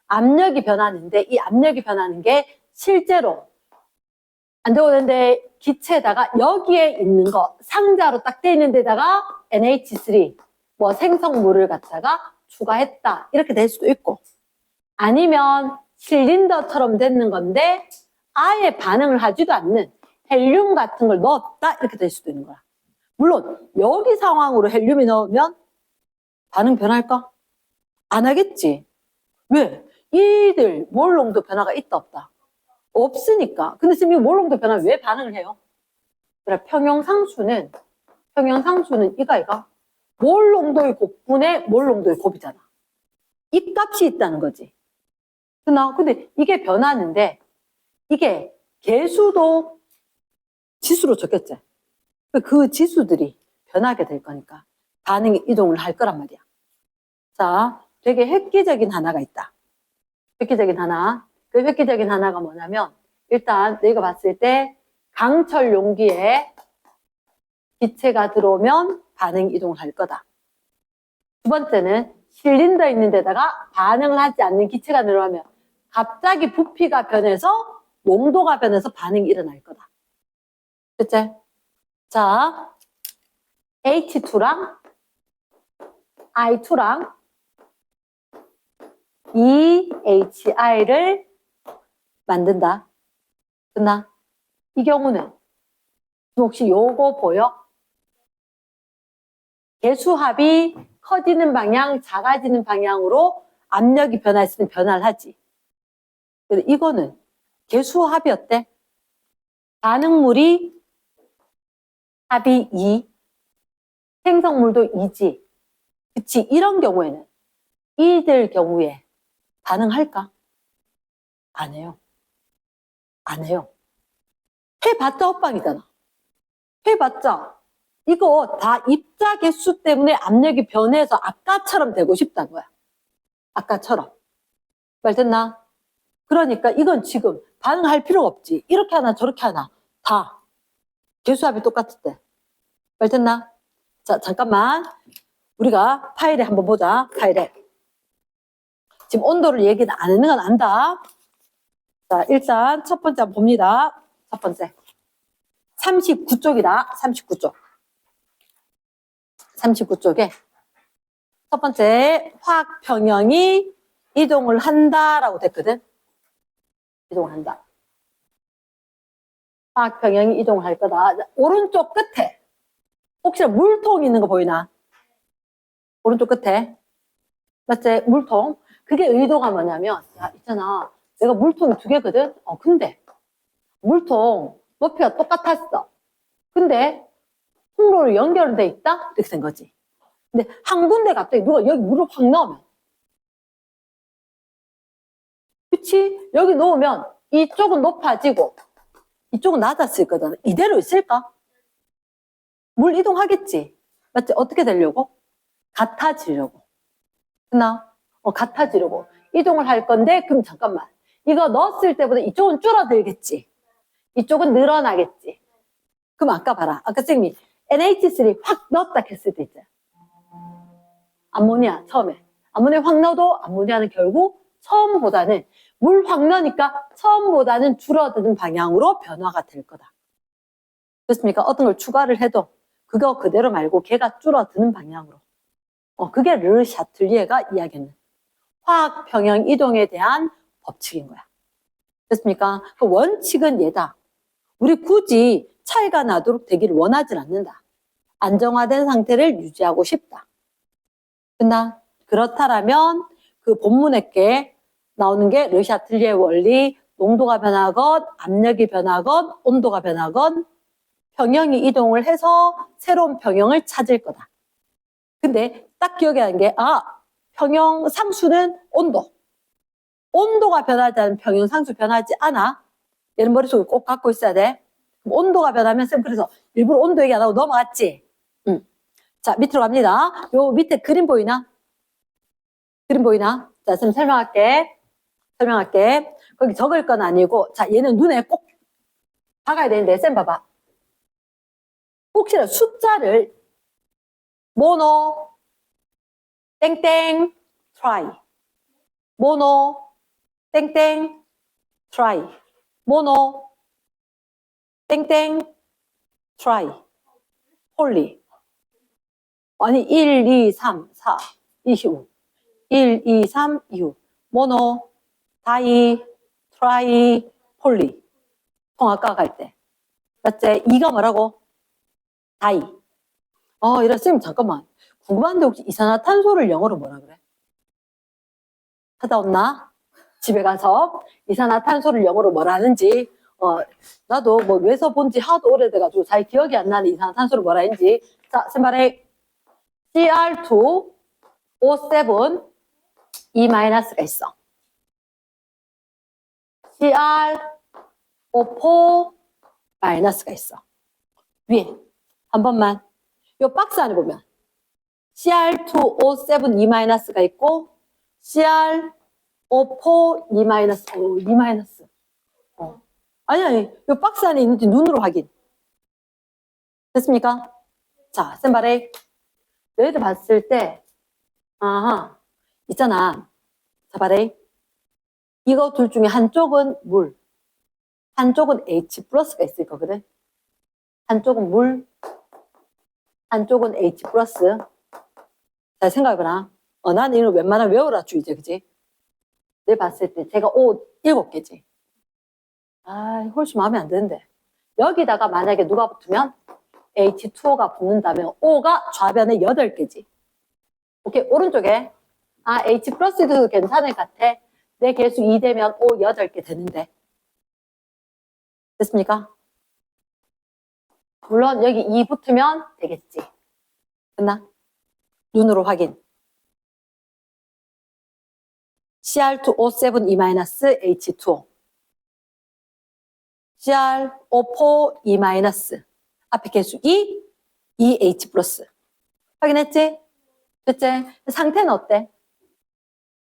압력이 변하는데 이 압력이 변하는 게 실제로 안 되는데 기체에다가 여기에 있는 거 상자로 딱 돼 있는 데다가 NH3 뭐 생성물을 갖다가 추가했다 이렇게 될 수도 있고 아니면 실린더처럼 되는 건데 아예 반응을 하지도 않는 헬륨 같은 걸 넣었다 이렇게 될 수도 있는 거야. 물론 여기 상황으로 헬륨이 넣으면 반응 변할까? 안 하겠지. 왜? 이들 몰 농도 변화가 있다 없다? 없으니까. 근데 선생님이 몰 농도 변화 왜 반응을 해요? 그래, 평형상수는 이가 몰 농도의 곱분의 몰 농도의 곱이잖아. 이 값이 있다는 거지. 근데 이게 변하는데 이게 개수도 지수로 적혔지. 그 지수들이 변하게 될 거니까 반응이 이동을 할 거란 말이야. 자, 되게 획기적인 하나가 있다. 획기적인 하나. 그 획기적인 하나가 뭐냐면 일단 내가 봤을 때 강철 용기에 기체가 들어오면 반응 이동을 할 거다. 두 번째는 실린더 있는 데다가 반응을 하지 않는 기체가 늘어나면 갑자기 부피가 변해서 농도가 변해서 반응이 일어날 거다. 됐지? 자, H2랑 I2랑 EHI를 만든다. 됐나? 이 경우는 혹시 요거 보여? 개수합이 커지는 방향, 작아지는 방향으로 압력이 변화했으면 변화를 하지. 근데 이거는 개수합이 어때? 반응물이 합이 2, 생성물도 2지. 그치? 이런 경우에는 이들 경우에 반응할까? 안 해요. 안 해요. 해봤자 헛방이잖아. 해봤자 이거 다 입자 개수 때문에 압력이 변해서 아까처럼 되고 싶다는 거야. 아까처럼. 말 됐나? 그러니까 이건 지금 반응할 필요가 없지. 이렇게 하나 저렇게 하나 다 개수합이 똑같을 때. 말 됐나? 자, 잠깐만. 우리가 파일에 한번 보자. 파일에. 지금 온도를 얘기 안 하는 건 안다. 자, 일단 첫 번째 한번 봅니다. 첫 번째. 39쪽이다. 39쪽. 39쪽에 첫 번째 화학 평형이 이동을 한다라고 됐거든. 이동을 한다. 화학 평형이 이동을 할 거다. 오른쪽 끝에 혹시나 물통 있는 거 보이나? 오른쪽 끝에. 맞지? 물통. 그게 의도가 뭐냐면 야, 있잖아. 내가 물통이 2개거든. 근데 물통 높이가 똑같았어. 근데 통로로 연결돼 있다? 이렇게 된 거지. 근데 한 군데 갑자기 누가 여기 물을 확 넣으면 그치? 여기 놓으면 이쪽은 높아지고 이쪽은 낮았을 거잖아. 이대로 있을까? 물 이동하겠지. 맞지? 어떻게 되려고? 같아지려고. 됐나? 같아지려고. 이동을 할 건데, 그럼 잠깐만. 이거 넣었을 때보다 이쪽은 줄어들겠지. 이쪽은 늘어나겠지. 그럼 아까 봐라. 아까 선생님이 NH3 확 넣었다 했을 때 있잖아. 암모니아 처음에. 암모니아 확 넣어도 암모니아는 결국 처음보다는 물 확 넣으니까 처음보다는 줄어드는 방향으로 변화가 될 거다. 그렇습니까? 어떤 걸 추가를 해도 그거 그대로 말고 걔가 줄어드는 방향으로. 그게 르 샤틀리에가 이야기하는 화학 평형 이동에 대한 법칙인 거야. 됐습니까? 그 원칙은 얘다. 우리 굳이 차이가 나도록 되기를 원하지 않는다. 안정화된 상태를 유지하고 싶다. 됐나? 그렇다라면 그 본문에 게 나오는 게 르 샤틀리에 원리, 농도가 변하건 압력이 변하건 온도가 변하건 평형이 이동을 해서 새로운 평형을 찾을 거다. 근데 딱 기억해야 하는 게 평형 상수는 온도. 온도가 변하지 않으면 평형 상수 변하지 않아. 얘는 머릿속에 꼭 갖고 있어야 돼. 그럼 온도가 변하면 쌤 그래서 일부러 온도 얘기 안 하고 넘어갔지. 자, 밑으로 갑니다. 요 밑에 그림 보이나? 그림 보이나? 자, 쌤 설명할게. 거기 적을 건 아니고, 자, 얘는 눈에 꼭 박아야 되는데, 쌤 봐봐. 혹시나 숫자를 모노, 땡땡, try. 모노, 땡땡, try. 모노, 땡땡, try. 홀리. 아니, 1, 2, 3, 4, 25. 1, 2, 3, 2호. 모노, 다이, 트라이, 폴리. 통합과 갈 때. 맞지? 이가 뭐라고? 다이. 이래, 쌤, 잠깐만. 궁금한데 혹시 이산화탄소를 영어로 뭐라 그래? 찾아왔나? 집에 가서 이산화탄소를 영어로 뭐라 하는지, 나도 뭐 왜서 본지 하도 오래돼가지고 잘 기억이 안 나는 이산화탄소를 뭐라 했는지. 자, 쌤 말해. CR2, O7, E-가 있어. CrO4-가 있어. 위에 한 번만. 요 박스 안에 보면 Cr2O7 E-가 있고 CrO4 E-. 아니. 요 박스 안에 있는지 눈으로 확인. 됐습니까? 자, 쌤 말해. 너희들 봤을 때 있잖아. 자, 말해. 이거 둘 중에 한쪽은 물, 한쪽은 H 플러스가 있을 거거든. 한쪽은 물, 한쪽은 H 플러스. 잘 생각해봐라. 나는 이걸 웬만하면 외우라 주의제, 그지? 내 봤을 때 제가 O 7개지. 훨씬 마음에 안 드는데. 여기다가 만약에 누가 붙으면 H2O가 붙는다면 O가 좌변에 8개지. 오케이, 오른쪽에 H 플러스도 괜찮을 것 같아. 내 개수 2 되면 O 8개 되는데. 됐습니까? 물론 여기 2 붙으면 되겠지. 됐나? 눈으로 확인. Cr2O7 E-H2O. CrO4 E-. 앞에 개수 2, EH 플러스. 확인했지? 됐지? 상태는 어때?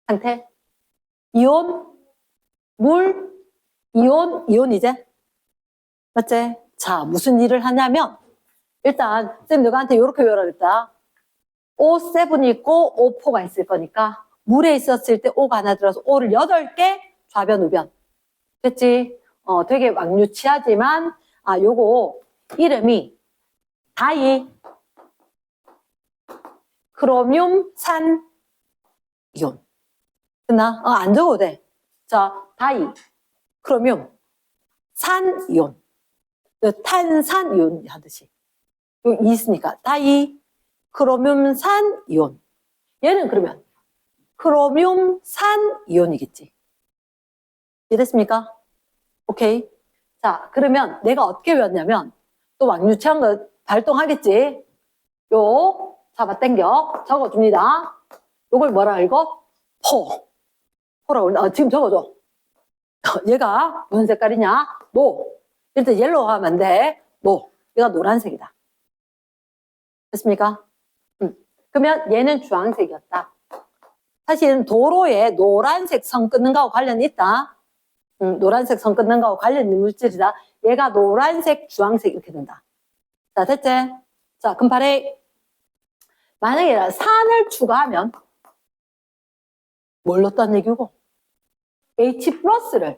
상태? 이온, 물, 이온 이제? 맞지? 자, 무슨 일을 하냐면, 일단, 쌤, 너한테 이렇게 외워라 그랬다. O7이 있고 O4가 있을 거니까, 물에 있었을 때 O가 하나 들어서 O를 8개, 좌변, 우변. 됐지? 되게 왕유치하지만, 요거, 이름이, 다이, 크로뮴, 산, 이온. 됐나? 안 적어도 돼. 자, 다이, 크로뮴, 산, 이온. 탄산, 이온 하듯이. 여기 있으니까. 다이, 크로뮴, 산, 이온. 얘는 그러면, 크로뮴, 산, 이온이겠지. 이해됐습니까? 오케이. 자, 그러면 내가 어떻게 외웠냐면, 또 왕유치한 거 발동하겠지. 잡아 당겨. 적어줍니다. 요걸 뭐라 읽어? 포라고. 지금 적어줘. 얘가 무슨 색깔이냐? 노. 일단 옐로우 하면 안 돼. 노. 얘가 노란색이다. 됐습니까? 그러면 얘는 주황색이었다. 사실은 도로에 노란색 선 끊는 거하고 관련이 있다. 노란색 선 끊는 거하고 관련 있는 물질이다. 얘가 노란색, 주황색 이렇게 된다. 자, 됐지? 자, 그럼 발에 만약에 산을 추가하면 뭘 넣었다는 얘기고? H 플러스를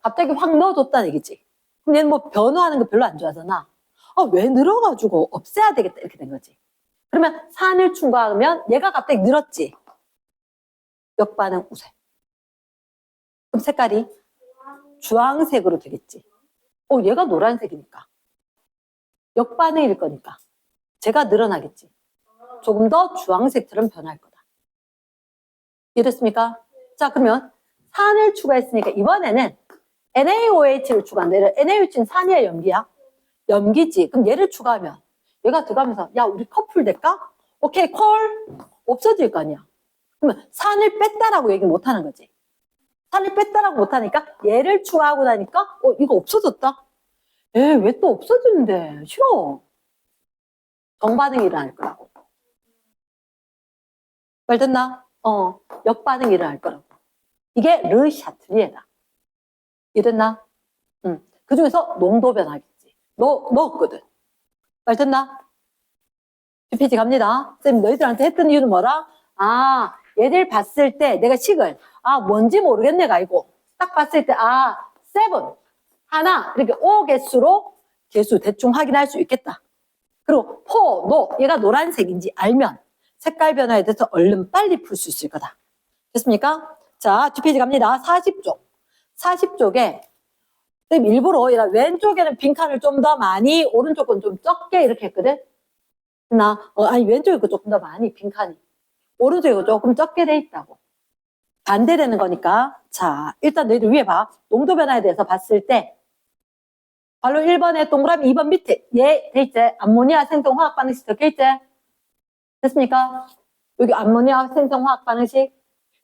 갑자기 확 넣어줬다는 얘기지. 그럼 얘는 뭐 변화하는 거 별로 안 좋아하잖아. 왜 늘어가지고 없애야 되겠다 이렇게 된 거지. 그러면 산을 추가하면 얘가 갑자기 늘었지. 역반응 우세. 그럼 색깔이 주황색으로 되겠지. 얘가 노란색이니까. 역반응일 거니까. 제가 늘어나겠지. 조금 더 주황색처럼 변할 거다. 이해됐습니까? 자, 그러면 산을 추가했으니까 이번에는 NaOH를 추가한다. NaOH는 산이야, 염기야? 염기지. 그럼 얘를 추가하면 얘가 들어가면서 야, 우리 커플 될까? 오케이, 콜. 없어질 거 아니야. 그러면 산을 뺐다라고 얘기 못 하는 거지. 산을 뺐다라고 못 하니까 얘를 추가하고 나니까 이거 없어졌다. 왜 또 없어지는데? 싫어. 정반응이 일어날 거라고. 말 됐나? 역반응이 일어날 거라고. 이게 르샤틀리에다. 이해됐나? 그 중에서 농도 변화겠지. 넣었거든. 말 됐나? 뒷페이지 갑니다. 쌤, 너희들한테 했던 이유는 뭐라? 얘들 봤을 때 내가 식을, 뭔지 모르겠네가 아니고, 딱 봤을 때, 7, 하나, 이렇게 5개수로 개수 대충 확인할 수 있겠다. 그리고 얘가 노란색인지 알면 색깔 변화에 대해서 얼른 빨리 풀 수 있을 거다. 됐습니까? 자, 뒷페이지 갑니다. 40쪽. 40쪽에 쌤 일부러 왼쪽에는 빈칸을 좀 더 많이, 오른쪽은 좀 적게 이렇게 했거든? 왼쪽에 거 조금 더 많이 빈칸이. 오른쪽에 거 조금 적게 돼 있다고. 반대되는 거니까. 자, 일단 너희들 위에 봐. 농도 변화에 대해서 봤을 때 바로 1번에 동그라미 2번 밑에 돼 있지? 암모니아 생성 화학 반응식 적혀 있지? 됐습니까? 여기 암모니아 생성 화학 반응식.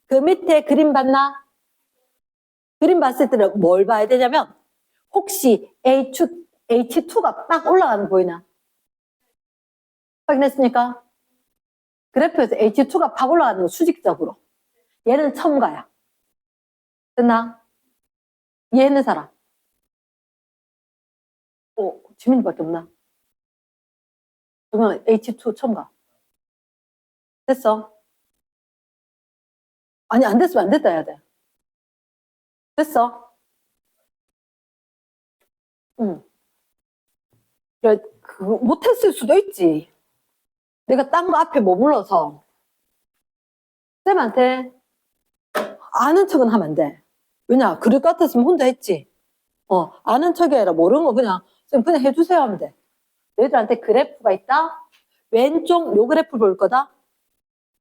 그 밑에 그림 봤나? 그림 봤을 때는 뭘 봐야 되냐면 혹시 H2가 딱 올라가는 거 보이나? 확인했습니까? 그래프에서 H2가 팍 올라가는 거 수직적으로. 얘는 첨가야. 됐나? 이해했는 사람? 지민이밖에 없나? 그러면 H2 첨가. 됐어? 아니, 안 됐으면 안 됐다 해야 돼. 됐어? 못했을 수도 있지. 내가 딴 거 앞에 머물러서 쌤한테 아는 척은 하면 안 돼. 왜냐? 그럴 것 같았으면 혼자 했지. 아는 척이 아니라 모르는 거 그냥 쌤 그냥 해주세요 하면 돼. 너희들한테 그래프가 있다. 왼쪽 요 그래프 볼 거다.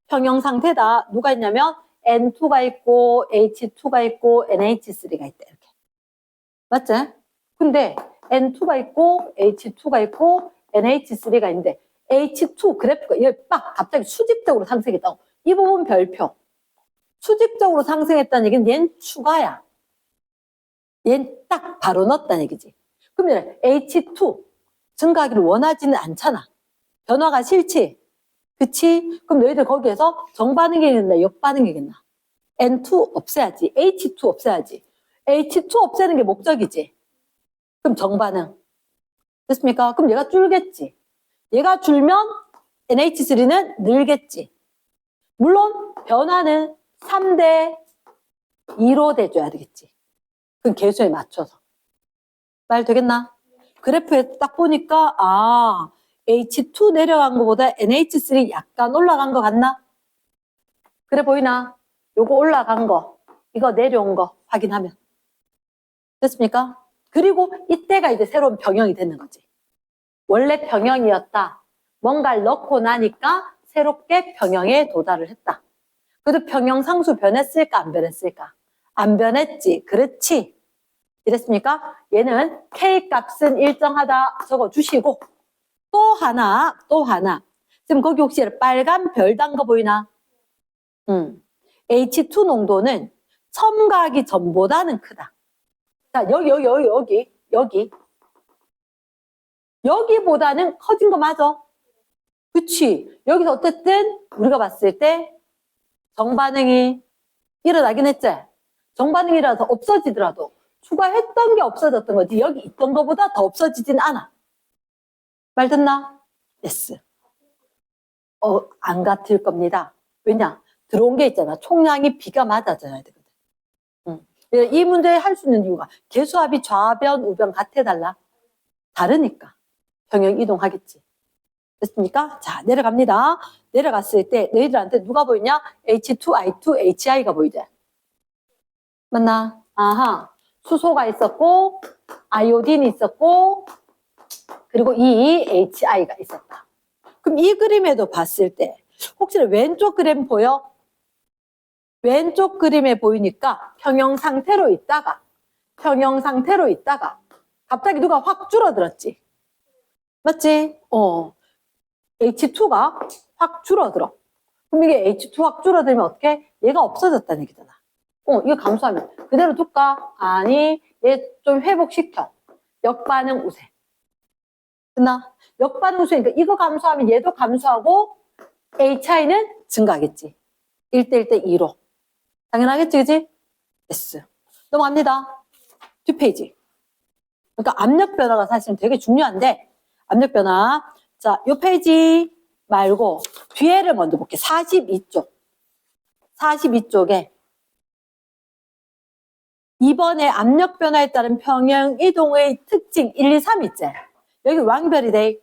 평형 상태다. 누가 있냐면 N2가 있고 H2가 있고 NH3가 있다. 이렇게. 맞지? 근데 N2가 있고 H2가 있고 NH3가 있는데 H2 그래프가 얘 빡 갑자기 수직적으로 상승했다고. 이 부분 별표. 수직적으로 상승했다는 얘기는 얘는 추가야. 얘는 딱 바로 넣었다는 얘기지. 그러면 H2 증가하기를 원하지는 않잖아. 변화가 싫지? 그치? 그럼 너희들 거기에서 정반응이겠나 역반응이겠나? N2 없애야지. H2 없애야지. H2 없애는 게 목적이지. 그럼 정반응. 됐습니까? 그럼 얘가 줄겠지. 얘가 줄면 NH3는 늘겠지. 물론 변화는 3대 2로 돼줘야 되겠지. 그 개수에 맞춰서. 말 되겠나? 그래프에 딱 보니까 H2 내려간 것보다 NH3 약간 올라간 것 같나? 그래 보이나? 요거 올라간 거, 이거 내려온 거 확인하면. 됐습니까? 그리고 이때가 이제 새로운 병형이 되는 거지. 원래 병형이었다. 뭔가를 넣고 나니까 새롭게 병형에 도달을 했다. 그래도 병형 상수 변했을까? 안 변했을까? 안 변했지. 그렇지. 이랬습니까? 얘는 K 값은 일정하다 적어주시고 또 하나. 지금 거기 혹시 빨간 별 단 거 보이나? H2 농도는 첨가하기 전보다는 크다. 자, 여기보다는 커진 거 맞아? 그치. 여기서 어쨌든 우리가 봤을 때 정반응이 일어나긴 했지. 정반응이라서 없어지더라도 추가했던 게 없어졌던 거지. 여기 있던 거보다 더 없어지진 않아. 말 듣나? yes. 안 같을 겁니다. 왜냐? 들어온 게 있잖아. 총량이 B가 맞아져야 되거든. 이 문제 할 수 있는 이유가 개수합이 좌변, 우변 같아달라. 다르니까. 평형 이동하겠지. 됐습니까? 자, 내려갑니다. 내려갔을 때 너희들한테 누가 보이냐? H2, I2, HI가 보이지? 맞나? 아하. 수소가 있었고, 아이오딘이 있었고, 그리고 이 HI가 있었다. 그럼 이 그림에도 봤을 때 혹시 왼쪽 그림 보여? 왼쪽 그림에 보이니까 평형 상태로 있다가 갑자기 누가 확 줄어들었지. 맞지? H2가 확 줄어들어. 그럼 이게 H2 확 줄어들면 어떻게? 얘가 없어졌다는 얘기잖아. 이거 감소하면 그대로 둘까? 아니, 얘 좀 회복시켜. 역반응 우세. 됐나? 역반응 우세니까 이거 감소하면 얘도 감소하고 HI는 증가하겠지. 1대 1대 2로. 당연하겠지, 그지? S. 넘어갑니다. 뒷페이지. 그러니까 압력 변화가 사실은 되게 중요한데, 압력 변화. 자, 요 페이지 말고 뒤에를 먼저 볼게. 42쪽. 42쪽에 이번에 압력 변화에 따른 평형 이동의 특징 1, 2, 3 있지? 여기 왕별이 돼.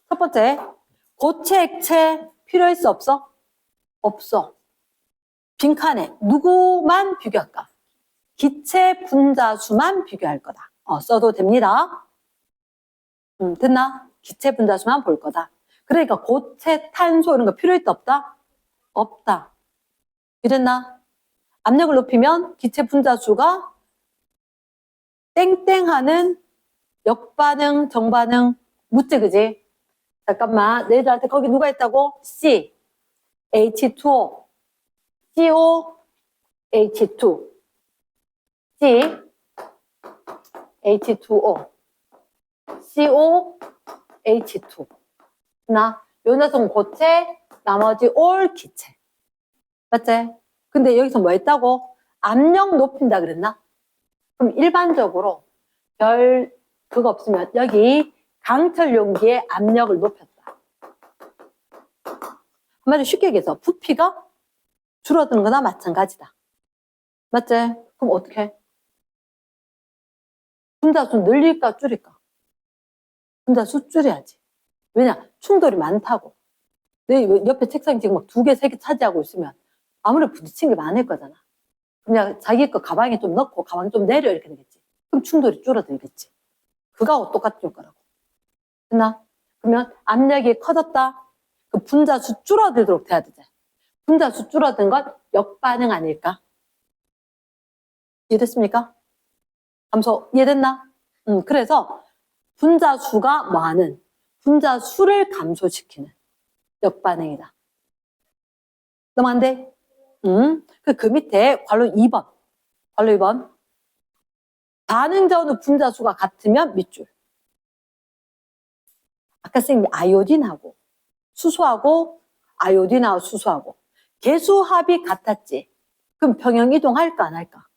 첫 번째, 고체, 액체 필요할 수 없어? 없어. 빈칸에 누구만 비교할까? 기체 분자수만 비교할 거다. 써도 됩니다. 됐나? 기체 분자수만 볼 거다. 그러니까 고체, 탄소 이런 거 필요할 때 없다? 없다. 이랬나? 압력을 높이면 기체 분자수가 땡땡하는 역반응, 정반응 묻지, 그지? 잠깐만, 너희들한테 거기 누가 있다고? C, H2O, CO, H2, C, H2O, CO, H2. 요 녀석은 고체, 나머지 올 기체. 맞지? 근데 여기서 뭐 했다고? 압력 높인다 그랬나? 그럼 일반적으로 별 그거 없으면 여기 강철 용기의 압력을 높였다. 한마디로 쉽게 얘기해서 부피가 줄어드는 거나 마찬가지다. 맞지? 그럼 어떻게 해? 분자수 늘릴까 줄일까? 분자수 줄여야지. 왜냐? 충돌이 많다고. 내 옆에 책상 지금 막 2개, 3개 차지하고 있으면 아무래도 부딪힌 게 많을 거잖아. 그냥 자기 거 가방에 좀 넣고 가방 좀 내려 이렇게 되겠지. 그럼 충돌이 줄어들겠지. 그거하고 똑같은 효과라고. 됐나? 그러면 압력이 커졌다. 그 분자수 줄어들도록 돼야 되지. 분자수 줄어든 건 역반응 아닐까? 이해됐습니까? 감소 이해됐나? 그래서 분자수가 뭐하는? 분자수를 감소시키는 역반응이다. 넘어간대? 그 밑에 괄호 2번. 괄호 2번. 반응 전후 분자수가 같으면 밑줄. 아까 선생님이 아이오딘하고 수소하고 아이오딘하고 수소하고 개수합이 같았지. 그럼 평형 이동할까 안 할까?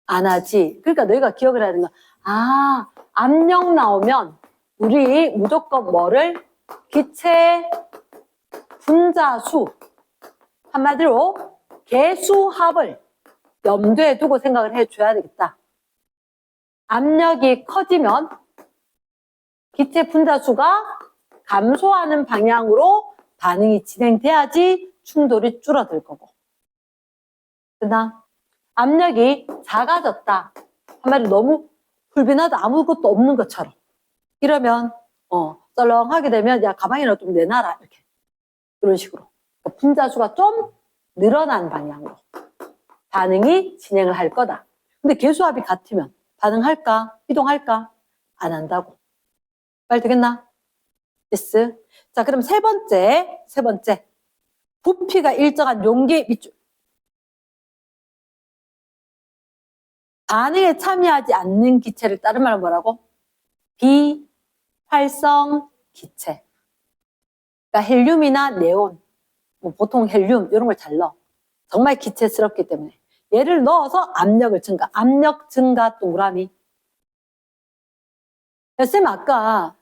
안 하지. 그러니까 너희가 기억을 해야 되는 거. 압력 나오면 우리 무조건 뭐를? 기체 분자수. 한마디로 개수합을 염두에 두고 생각을 해줘야 되겠다. 압력이 커지면 기체 분자수가 감소하는 방향으로 반응이 진행돼야지 충돌이 줄어들 거고. 그다음 압력이 작아졌다. 한마디로 너무 불빈하다 아무것도 없는 것처럼. 이러면 썰렁하게 되면 야 가방이나 좀 내놔라 이렇게. 이런 식으로. 그러니까 분자수가 좀 늘어난 방향으로 반응이 진행을 할 거다. 근데 개수합이 같으면 반응할까? 이동할까? 안 한다고. 말 되겠나? yes. 자, 그럼 세 번째. 부피가 일정한 용기 밑줄. 반응에 참여하지 않는 기체를 다른 말로 뭐라고? 비활성 기체. 그러니까 헬륨이나 네온, 뭐 보통 헬륨 이런 걸 잘 넣어. 정말 기체스럽기 때문에. 얘를 넣어서 압력을 증가. 압력 증가 동그라미. 쌤 아까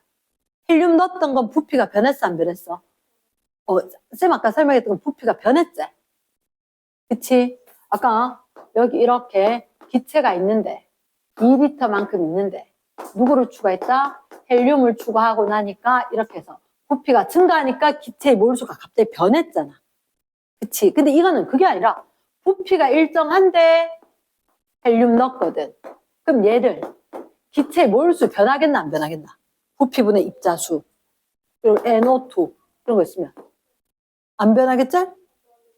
헬륨 넣었던 건 부피가 변했어, 안 변했어? 쌤 아까 설명했던 건 부피가 변했지? 그치? 아까 여기 이렇게 기체가 있는데 2리터만큼 있는데 누구를 추가했다? 헬륨을 추가하고 나니까 이렇게 해서 부피가 증가하니까 기체의 몰수가 갑자기 변했잖아. 그치? 근데 이거는 그게 아니라 부피가 일정한데 헬륨 넣었거든. 그럼 얘를 기체의 몰수 변하겠나 안 변하겠나? 부피분의 입자수 그리고 NO2 이런 거 있으면 안 변하겠지?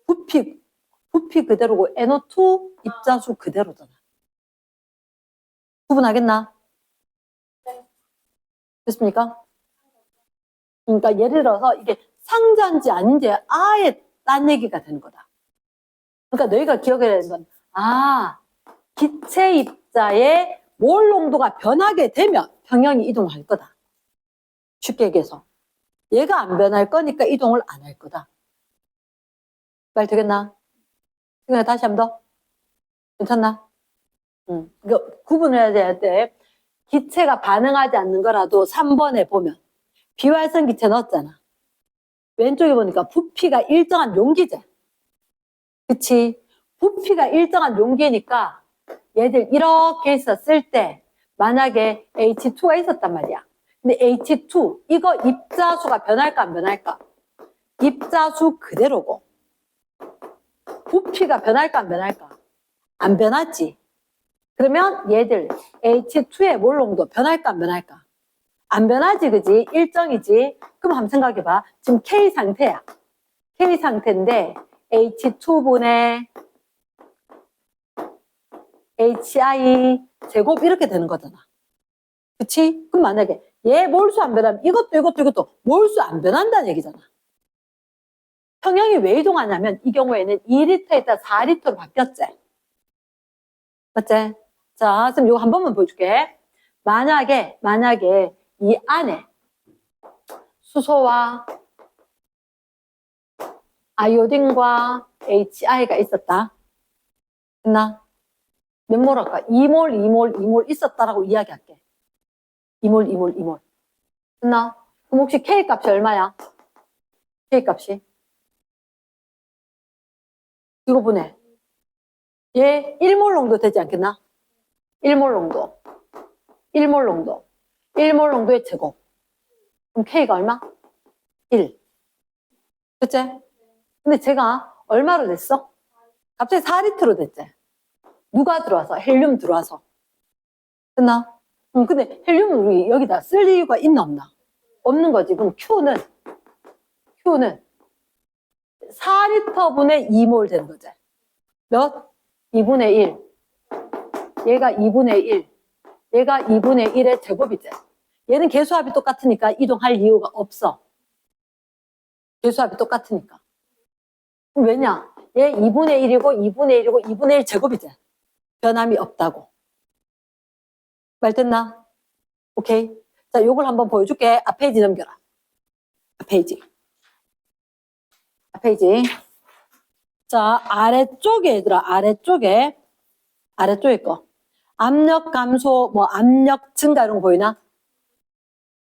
부피 그대로고 NO2 입자수 그대로잖아. 구분하겠나? 됐습니까? 그러니까 예를 들어서 이게 상자인지 아닌지 아예 딴 얘기가 되는 거다. 그러니까 너희가 기억해야 되는 건 기체 입자의 몰 농도가 변하게 되면 평형이 이동할 거다. 쉽게 얘기해서 얘가 안 변할 거니까 이동을 안 할 거다. 말 되겠나? 그러니까 다시 한 번 더. 괜찮나? 그러니까 구분을 해야 돼. 기체가 반응하지 않는 거라도 3번에 보면 비활성 기체 넣었잖아. 왼쪽에 보니까 부피가 일정한 용기제. 그치? 부피가 일정한 용기니까 얘들 이렇게 있었을 때 만약에 H2가 있었단 말이야. 근데 H2 이거 입자수가 변할까 안 변할까? 입자수 그대로고 부피가 변할까 안 변할까? 안 변하지. 그러면 얘들 H2의 몰 농도 변할까 안 변할까? 안 변하지, 그지? 일정이지. 그럼 한번 생각해봐. 지금 K 상태야. K 상태인데 H2분의 HI 제곱 이렇게 되는 거잖아. 그치? 그럼 만약에 얘 몰수 안 변하면 이것도 몰수 안 변한다는 얘기잖아. 평형이 왜 이동하냐면 이 경우에는 2리터 있다 4리터로 바뀌었지. 맞지? 자, 그럼 이거 한 번만 보여줄게. 만약에 이 안에 수소와 아이오딘과 HI가 있었다. 됐나? 몇 몰 할까? 2몰 있었다라고 이야기할게. 2몰. 됐나? 그럼 혹시 K 값이 얼마야? K 값이? 이거 보내. 얘 1몰 농도 되지 않겠나? 1몰 농도. 1몰 농도의 제곱. 그럼 K가 얼마? 1. 그치? 근데 제가 얼마로 됐어? 갑자기 4리터로 됐지? 누가 들어와서? 헬륨 들어와서. 됐나? 근데 헬륨은 우리 여기다 쓸 이유가 있나 없나? 없는 거지. 그럼 Q는 4리터분의 2몰 되는 거지. 몇? 2분의 1. 얘가 2분의 1. 얘가 2분의 1의 제곱이지. 얘는 계수합이 똑같으니까 이동할 이유가 없어. 계수합이 똑같으니까. 왜냐? 얘 2분의 1이고 2분의 1 제곱이지. 변함이 없다고. 말 됐나? 오케이. 자, 요걸 한번 보여줄게. 앞 페이지 넘겨라. 앞 페이지. 자, 아래쪽에 얘들아, 아래쪽에 거. 압력 감소, 뭐 압력 증가 이런 거 보이나?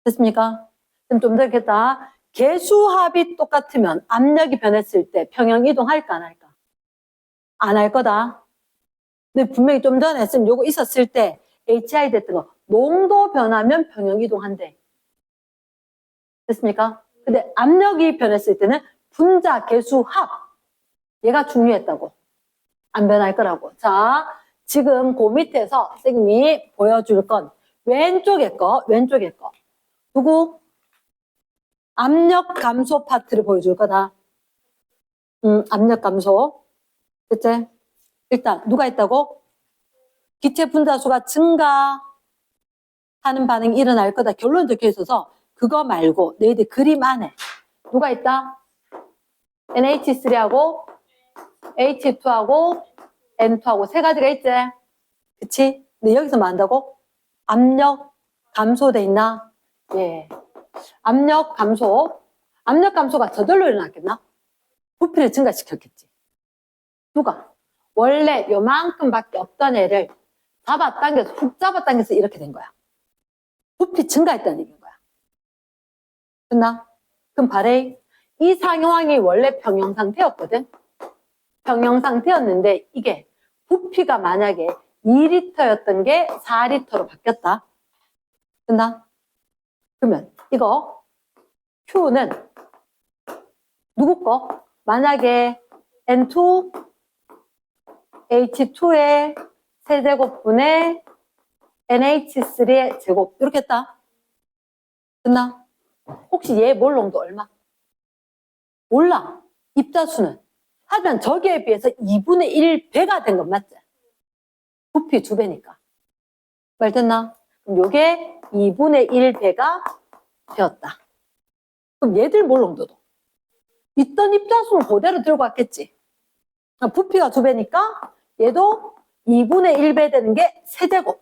됐습니까? 그럼 좀 더 했겠다. 계수합이 똑같으면 압력이 변했을 때 평형 이동할까 안 할까? 안 할 거다. 근데 분명히 좀 전에 했으면 요거 있었을 때 HI 됐던 거 농도 변하면 평형 이동한대. 됐습니까? 근데 압력이 변했을 때는 분자 계수합 얘가 중요했다고. 안 변할 거라고. 자, 지금 그 밑에서 선생님이 보여줄 건 왼쪽에 거. 누구? 압력 감소 파트를 보여줄 거다. 압력 감소. 됐지? 일단 누가 있다고? 기체 분자수가 증가하는 반응이 일어날 거다. 결론 적혀 있어서 그거 말고 너희들 그림 안에 누가 있다? NH3하고 H2하고 N2하고 세 가지가 있지? 그치? 근데 여기서 뭐 한다고? 압력 감소돼 있나? 예. 압력 감소. 압력 감소가 저절로 일어났겠나? 부피를 증가시켰겠지. 누가? 원래 요만큼밖에 없던 애를 잡아당겨서 훅 잡아당겨서 이렇게 된 거야. 부피 증가했다는 얘기인 거야. 됐나? 그럼 바레 이 상황이 원래 평형 상태였거든. 평형 상태였는데 이게 부피가 만약에 2리터였던 게 4리터로 바뀌었다. 됐나? 그러면 이거 Q는 누구 거? 만약에 N2 H2의 세제곱분의 NH3의 제곱 이렇게 했다. 됐나? 혹시 얘 몰롱도 얼마? 몰라. 입자수는. 하지만 저기에 비해서 2분의 1 배가 된 건 맞지? 부피 2배니까. 말 됐나? 그럼 요게 2분의 1 배가 되었다. 그럼 얘들 몰롱도도. 있던 입자수는 그대로 들고 왔겠지. 부피가 2배니까 얘도 2분의 1배 되는 게 세제곱.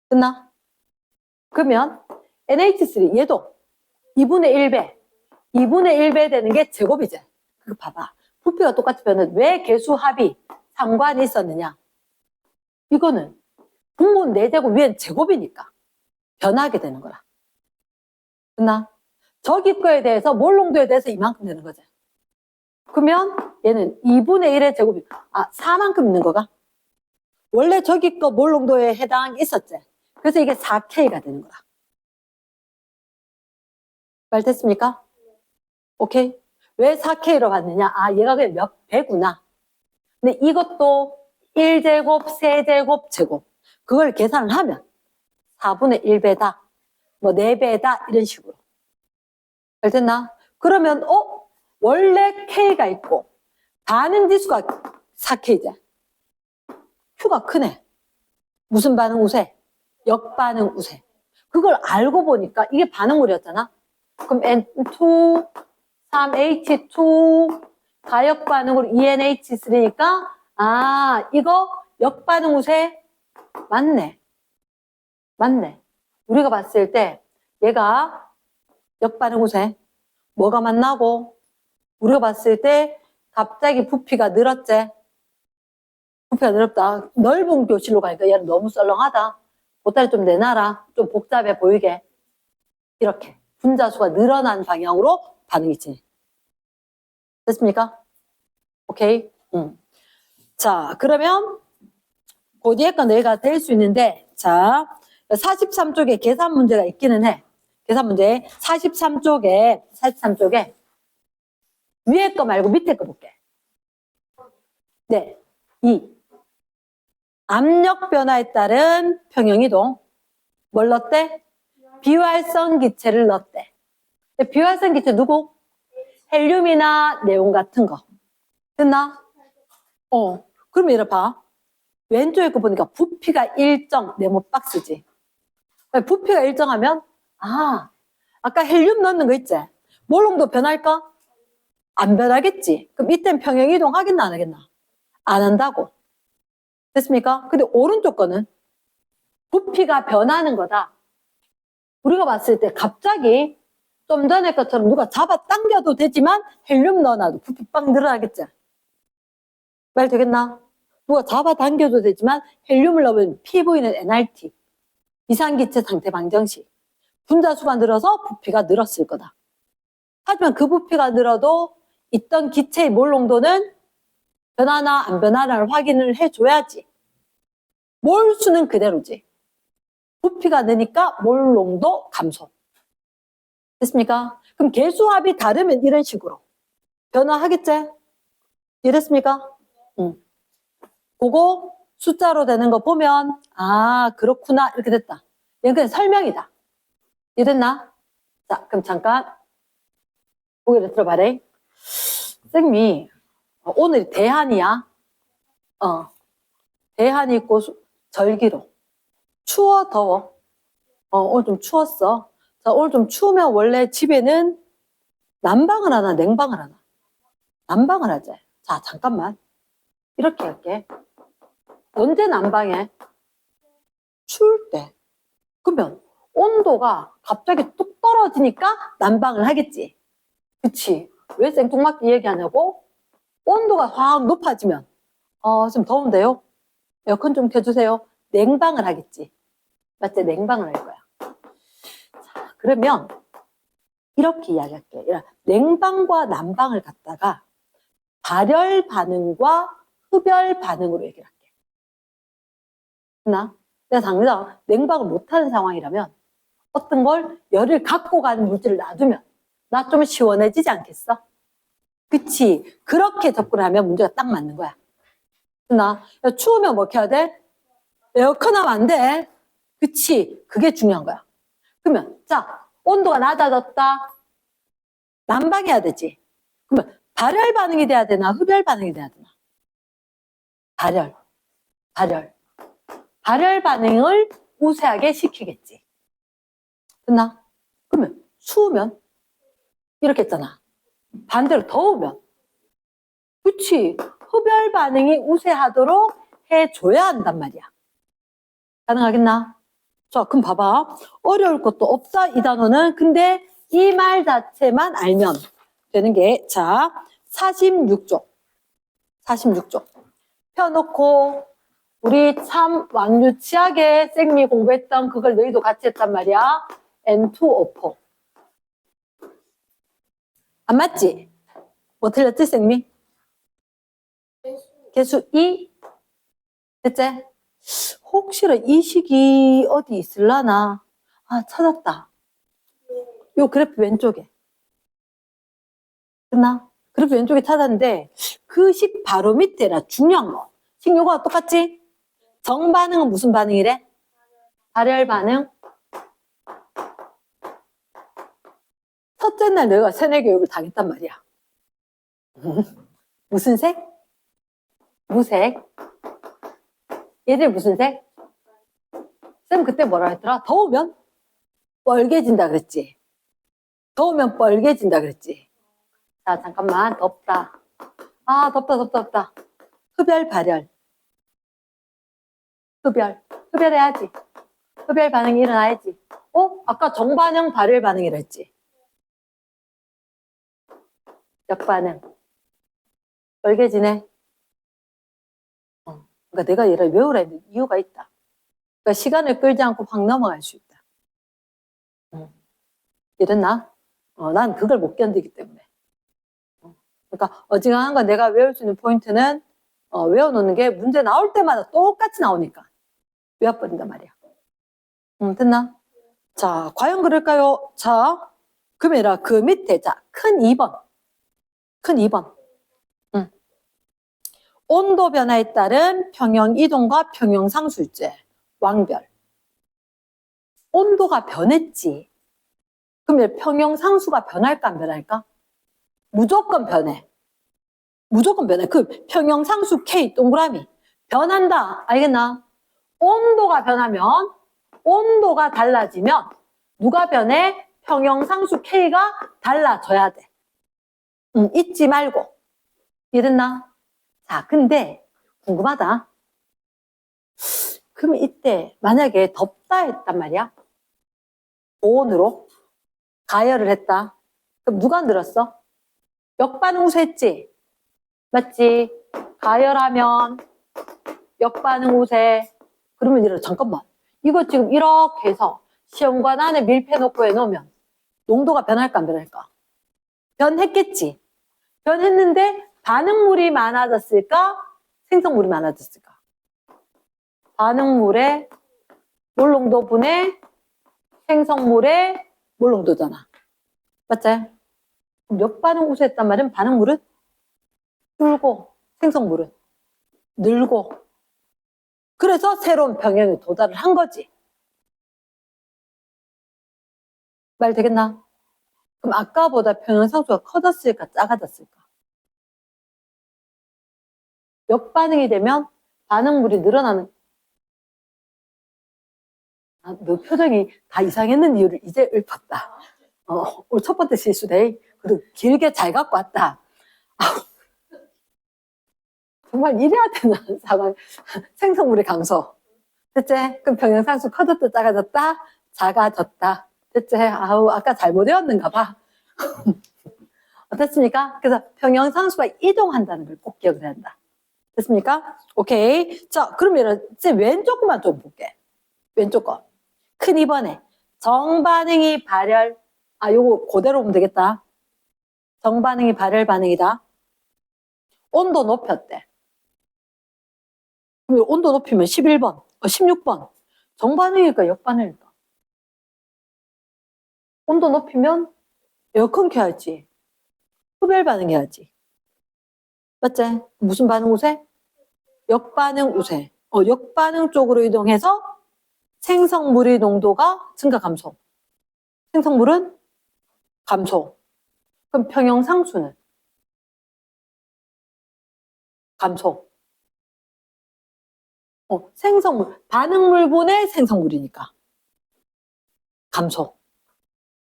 됐나? 그러면 NH3 얘도 2분의 1배. 2분의 1배 되는 게 제곱이지. 그거 봐봐. 부피가 똑같이 변해. 왜 개수합이 상관이 있었느냐? 이거는 분모는 4제곱, 위엔 제곱이니까 변하게 되는 거라. 됐나? 저기 거에 대해서 몰롱도에 대해서 이만큼 되는 거지. 그러면 얘는 2분의 1의 제곱이 4만큼 있는 거가? 원래 저기 거 몰롱도에 해당한 게 있었지. 그래서 이게 4K가 되는 거라. 말 됐습니까? 오케이? 왜 4K로 갔느냐? 얘가 그냥 몇 배구나. 근데 이것도 1제곱, 세제곱, 제곱. 그걸 계산을 하면 4분의 1배다. 뭐 4배다. 이런 식으로. 잘 됐나? 그러면 원래 K가 있고 반응 지수가 4K지. Q가 크네. 무슨 반응 우세? 역반응 우세. 그걸 알고 보니까 이게 반응물이었잖아. 그럼 N2, 3H2, 가역반응으로 ENH3니까 이거 역반응 우세 맞네. 맞네. 우리가 봤을 때 얘가 역반응 우세 뭐가 만나고 우리가 봤을 때 갑자기 부피가 늘었지. 부피가 늘었다. 넓은 교실로 가니까 얘는 너무 썰렁하다. 보따리 좀 내놔라. 좀 복잡해 보이게. 이렇게 분자수가 늘어난 방향으로 반응이 진행. 됐습니까? 오케이. 자, 그러면 그 뒤에 건 내가 될 수 있는데, 자, 43쪽에 계산 문제가 있기는 해. 계산 문제 43쪽에 위에 거 말고 밑에 거 볼게. 네, 2. 압력 변화에 따른 평형이동. 뭘 넣었대? 비활성 기체를 넣었대. 비활성 기체 누구? 헬륨이나 네온 같은 거. 됐나? 그러면 이래 봐. 왼쪽에 거 보니까 부피가 일정 네모 박스지. 부피가 일정하면 아까 헬륨 넣는 거 있지? 몰롱도 변할까? 안 변하겠지. 그럼 이땐 평형 이동하겠나 안 하겠나? 안 한다고. 됐습니까? 근데 오른쪽 거는 부피가 변하는 거다. 우리가 봤을 때 갑자기 좀 전에 것처럼 누가 잡아당겨도 되지만 헬륨 넣어놔도 부피 빵 늘어나겠지? 말 되겠나? 누가 잡아당겨도 되지만 헬륨을 넣으면 피 보이는 NRT 이상기체 상태 방정식 분자수가 늘어서 부피가 늘었을 거다. 하지만 그 부피가 늘어도 있던 기체의 몰농도는 변하나 안 변하나를 확인을 해줘야지. 몰수는 그대로지. 부피가 느니까 몰농도 감소. 됐습니까? 그럼 개수합이 다르면 이런 식으로 변화하겠지? 이랬습니까? 그거 숫자로 되는 거 보면 그렇구나 이렇게 됐다. 이건 그냥 설명이다. 이해됐나? 자, 그럼 잠깐 고개를 들어봐래. 선생님이 오늘 대한이야. 대한이 있고 절기로. 추워 더워? 오늘 좀 추웠어. 자, 오늘 좀 추우면 원래 집에는 난방을 하나 냉방을 하나? 난방을 하지. 자, 잠깐만. 이렇게 할게. 언제 난방해? 추울 때. 그러면 온도가 갑자기 뚝 떨어지니까 난방을 하겠지. 그치? 왜 생뚱맞게 얘기하냐고? 온도가 확 높아지면 좀 더운데요? 에어컨 좀 켜주세요. 냉방을 하겠지. 맞지? 냉방을 할 거야. 자, 그러면 이렇게 이야기할게. 냉방과 난방을 갖다가 발열 반응과 흡열 반응으로 얘기를 할게. 내가 당장 냉방을 못하는 상황이라면 어떤 걸 열을 갖고 가는 물질을 놔두면 나 좀 시원해지지 않겠어? 그치? 그렇게 접근하면 문제가 딱 맞는 거야. 추우면 뭐 해야 돼? 에어컨 하면 안 돼. 그치? 그게 중요한 거야. 그러면 자, 온도가 낮아졌다. 난방해야 되지. 그러면 발열 반응이 돼야 되나 흡열 반응이 돼야 되나? 발열 반응을 우세하게 시키겠지. 됐나? 그러면 추우면 이렇게 했잖아. 반대로 더우면 그치? 흡열 반응이 우세하도록 해줘야 한단 말이야. 가능하겠나? 자, 그럼 봐봐. 어려울 것도 없다, 이 단어는. 근데 이 말 자체만 알면 되는 게, 자, 46쪽. 펴놓고, 우리 참 왕유치하게 생리 공부했던 그걸 너희도 같이 했단 말이야. N2O4. 안 맞지? 뭐 틀렸지, 생리? 개수 2? 됐지? 혹시나 이 식이 어디 있을라나? 찾았다. 요 그래프 왼쪽에. 됐나? 그래프 왼쪽에 찾았는데 그 식 바로 밑에라 중요한 거. 식 요거와 똑같지? 정반응은 무슨 반응이래? 발열 반응. 첫째 날 내가 세뇌 교육을 당했단 말이야. 무슨 색? 무색. 얘들 무슨 색? 쌤 그때 뭐라 했더라? 더우면 뻘개진다 그랬지. 자, 잠깐만. 덥다. 덥다. 흡열, 발열. 흡열해야지. 흡열 반응이 일어나야지. 아까 정반응, 발열 반응이라 했지. 역반응. 뻘개지네. 그러니까 내가 얘를 외우라 했는 이유가 있다. 그러니까 시간을 끌지 않고 확 넘어갈 수 있다. 이랬나? 난 그걸 못 견디기 때문에. 그러니까 어지간한 건 내가 외울 수 있는 포인트는 외워놓는 게 문제 나올 때마다 똑같이 나오니까 외워버린단 말이야. 됐나? 자, 과연 그럴까요? 자, 그러면 그 밑에 자, 큰 2번. 온도 변화에 따른 평형 이동과 평형 상수일제. 왕별. 온도가 변했지. 그러면 평형 상수가 변할까 안 변할까? 무조건 변해. 그 평형 상수 K 동그라미 변한다. 알겠나? 온도가 변하면 온도가 달라지면 누가 변해? 평형 상수 K가 달라져야 돼. 잊지 말고. 이해됐나? 자, 근데 궁금하다. 그럼 이때 만약에 덥다 했단 말이야. 고온으로 가열을 했다. 그럼 누가 늘었어? 역반응 우세했지? 맞지? 가열하면 역반응 우세. 그러면 이래 잠깐만. 이거 지금 이렇게 해서 시험관 안에 밀폐놓고 해놓으면 농도가 변할까 안 변할까? 변했겠지. 변했는데 반응물이 많아졌을까? 생성물이 많아졌을까? 반응물의 몰농도 분의 생성물의 몰농도잖아. 맞지? 역반응 우세했단 말은 반응물은 줄고 생성물은 늘고 그래서 새로운 평형에 도달을 한 거지. 말 되겠나? 그럼 아까보다 평형 상수가 커졌을까 작아졌을까? 역반응이 되면 반응물이 늘어나는. 너 표정이 다 이상했는 이유를 이제 읊었다. 오늘 첫 번째 실수네. 그래도 길게 잘 갖고 왔다. 정말 이래야 되나 상황. 생성물의 강소. 됐지? 그럼 평형상수 커졌다 작아졌다? 작아졌다. 됐지? 아우, 아까 잘못 외웠는가 봐. 어땠습니까? 그래서 평형상수가 이동한다는 걸 꼭 기억을 해야 한다. 됐습니까? 오케이. 자, 그러면 쌤 왼쪽 것만 좀 볼게. 왼쪽 거. 큰 2번에 정반응이 발열. 아, 요거 그대로 보면 되겠다. 정반응이 발열 반응이다. 온도 높였대. 그럼 온도 높이면 11번, 16번. 정반응일까, 역반응일까? 온도 높이면 에어컨 켜야지. 흡열 반응해야지. 맞지? 무슨 반응 우세? 역반응 우세. 역반응 쪽으로 이동해서 생성물의 농도가 증가 감소. 생성물은 감소. 그럼 평형상수는 감소. 생성물, 반응물분의 생성물이니까 감소.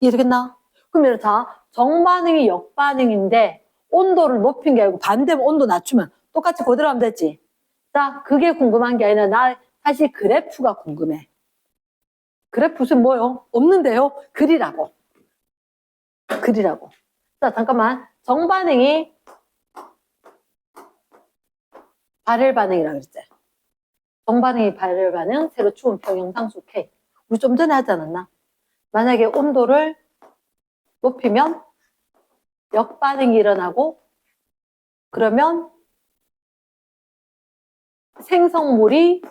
이해되겠나? 그러면 자, 정반응이 역반응인데 온도를 높인 게 아니고 반대면 온도 낮추면 똑같이 그대로 하면 되지. 자, 그게 궁금한 게 아니라 나 사실 그래프가 궁금해. 그래프는 뭐요? 없는데요? 글이라고. 글이라고. 자, 잠깐만. 정반응이 발열 반응이라 그랬지. 정반응이 발열 반응, 새로 추운 평형상수 K. 우리 좀 전에 하지 않았나? 만약에 온도를 높이면 역반응이 일어나고 그러면 생성물이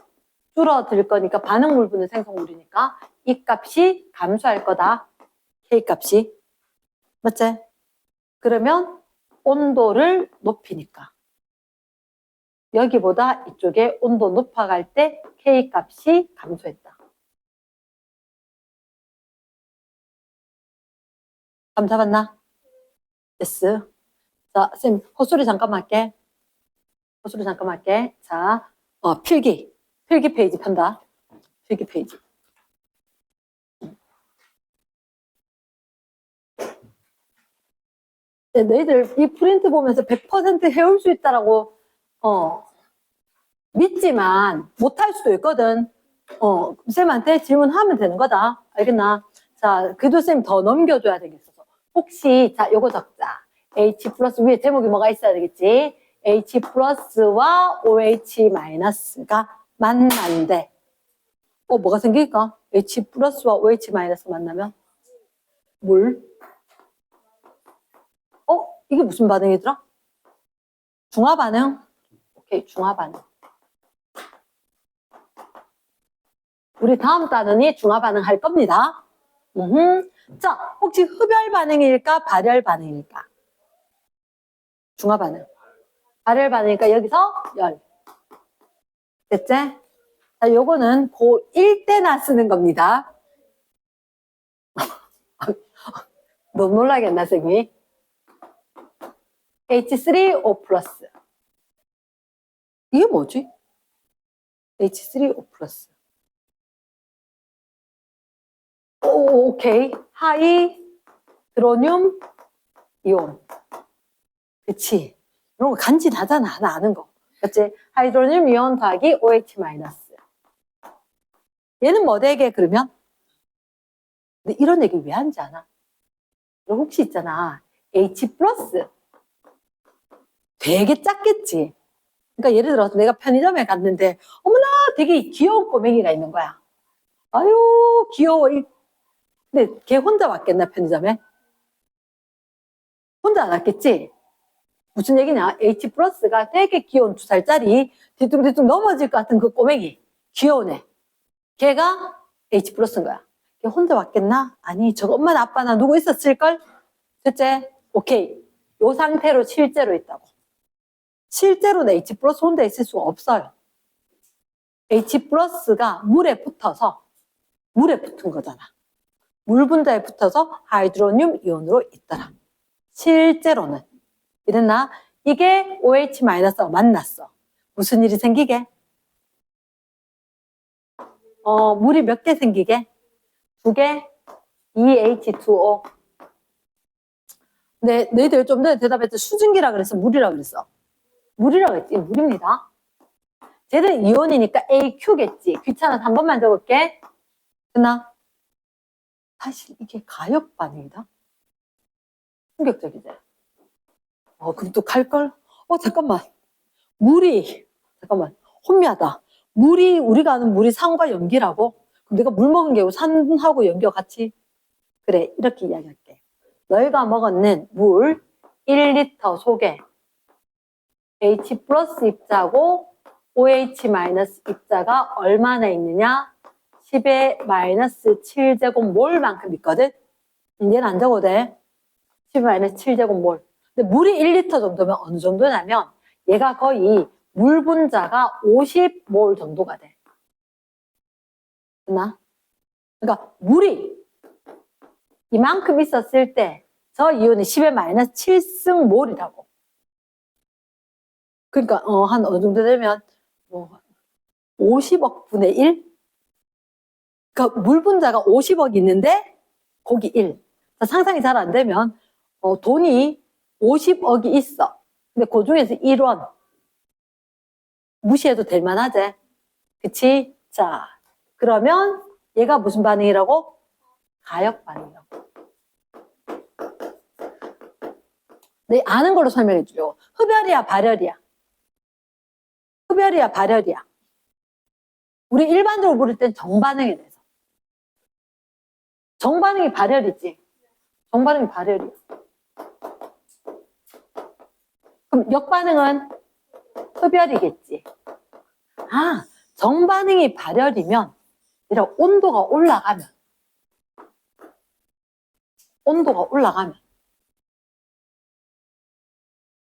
줄어들 거니까 반응물분은 생성물이니까 이 값이 감소할 거다. K 값이. 맞지? 그러면 온도를 높이니까 여기보다 이쪽에 온도 높아갈 때 K 값이 감소했다. 감 잡았나? yes. 자, 쌤, 헛소리 잠깐만 할게. 헛소리 잠깐만 할게. 자, 필기. 필기 페이지 편다. 필기 페이지. 네, 너희들 이 프린트 보면서 100% 해올 수 있다라고, 믿지만 못할 수도 있거든. 쌤한테 질문하면 되는 거다. 알겠나? 자, 그래도 쌤 더 넘겨줘야 되겠어서. 혹시, 자, 요거 적자. H 플러스 위에 제목이 뭐가 있어야 되겠지? H 플러스와 OH 마이너스가 만난대. 뭐가 생길까? H 플러스와 OH 마이너스 만나면? 물? 이게 무슨 반응이더라? 중화 반응? 오케이, 중화 반응. 우리 다음 단원이 중화 반응 할 겁니다. 자, 혹시 흡열 반응일까? 발열 반응일까? 중화 반응. 발열 반응이니까 여기서 열. 됐지? 자, 요거는 고1 때나 쓰는 겁니다. 너무 놀라겠나, 쌤이? H3O 플러스. 이게 뭐지? H3O 플러스. 오케이. 하이드로늄 이온. 그치? 이런 거 간지나잖아. 나 아는 거. 그치? 하이드로늄 이온 더하기 OH 마이너스. 얘는 뭐 되게 그러면? 근데 이런 얘기 왜 하는지 아나? 그럼 혹시 있잖아. H 플러스. 되게 작겠지? 그러니까 예를 들어서 내가 편의점에 갔는데 어머나 되게 귀여운 꼬맹이가 있는 거야. 아유 귀여워. 근데 걔 혼자 왔겠나 편의점에? 혼자 안 왔겠지? 무슨 얘기냐? H 플러스가 되게 귀여운 2살짜리 뒤뚱뒤뚱 넘어질 것 같은 그 꼬맹이. 귀여운 애. 걔가 H 플러스인 거야. 걔 혼자 왔겠나? 아니 저거 엄마나 아빠나 누구 있었을걸? 첫째, 오케이. 요 상태로 실제로 있다고. 실제로는 H 플러스 혼자 있을 수가 없어요. H 플러스가 물에 붙어서 물에 붙은 거잖아. 물 분자에 붙어서 하이드로늄 이온으로 있더라. 실제로는. 이랬나? 이게 OH 마이너스가 만났어. 무슨 일이 생기게? 물이 몇 개 생기게? 2개? EH2O. 근데 너희들 좀 전에 대답했지 수증기라 그랬어? 물이라 그랬어? 물이라고 했지? 물입니다. 쟤는 이온이니까 AQ겠지. 귀찮아서 한 번만 적을게. 됐나? 사실 이게 가역 반응이다. 충격적이지? 그럼 또 갈걸? 잠깐만. 잠깐만. 혼미하다. 우리가 아는 물이 산과 염기라고? 그럼 내가 물 먹은 게 산하고 염기와 같이? 그래, 이렇게 이야기할게. 너희가 먹었는 물 1리터 속에 H 플러스 입자고 OH 마이너스 입자가 얼마나 있느냐? 10의 마이너스 7제곱몰만큼 있거든? 얘는 안 적어도 돼. 10의 마이너스 7제곱몰. 근데 물이 1리터 정도면 어느 정도냐면 얘가 거의 물 분자가 50몰 정도가 돼. 됐나? 그러니까 물이 이만큼 있었을 때 저 이온이 10의 마이너스 7승 몰이라고. 그러니까 한 어느 정도 되면 뭐 50억 분의 1? 그러니까 물 분자가 50억 있는데 거기 1. 상상이 잘 안 되면 돈이 50억이 있어. 근데 그 중에서 1원 무시해도 될 만하지? 그치? 자, 그러면 얘가 무슨 반응이라고? 가역 반응이라고. 네, 아는 걸로 설명해 주죠. 흡열이야, 발열이야? 흡열이야, 발열이야? 우리 일반적으로 부를 땐 정반응에 대해서. 정반응이 발열이지? 정반응이 발열이야. 그럼 역반응은 흡열이겠지? 정반응이 발열이면 이런 온도가 올라가면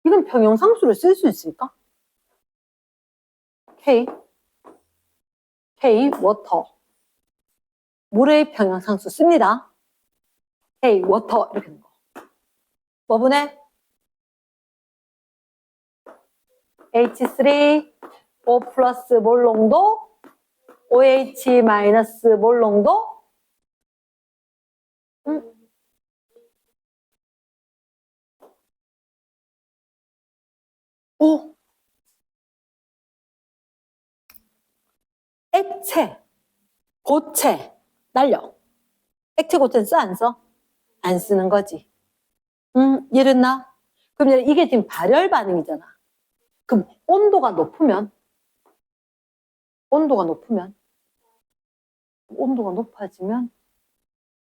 이건 평형상수를 쓸 수 있을까? K 워터 물의 평형상수 씁니다. K 워터 이렇게 하는 거. 뭐분해? H3 O 플러스 몰 농도 OH 마이너스 몰 농도 오 액체 고체 날려. 액체 고체는 써 안 써? 안 쓰는 거지. 이랬나? 그럼 이게 지금 발열 반응이잖아. 그럼 온도가 높으면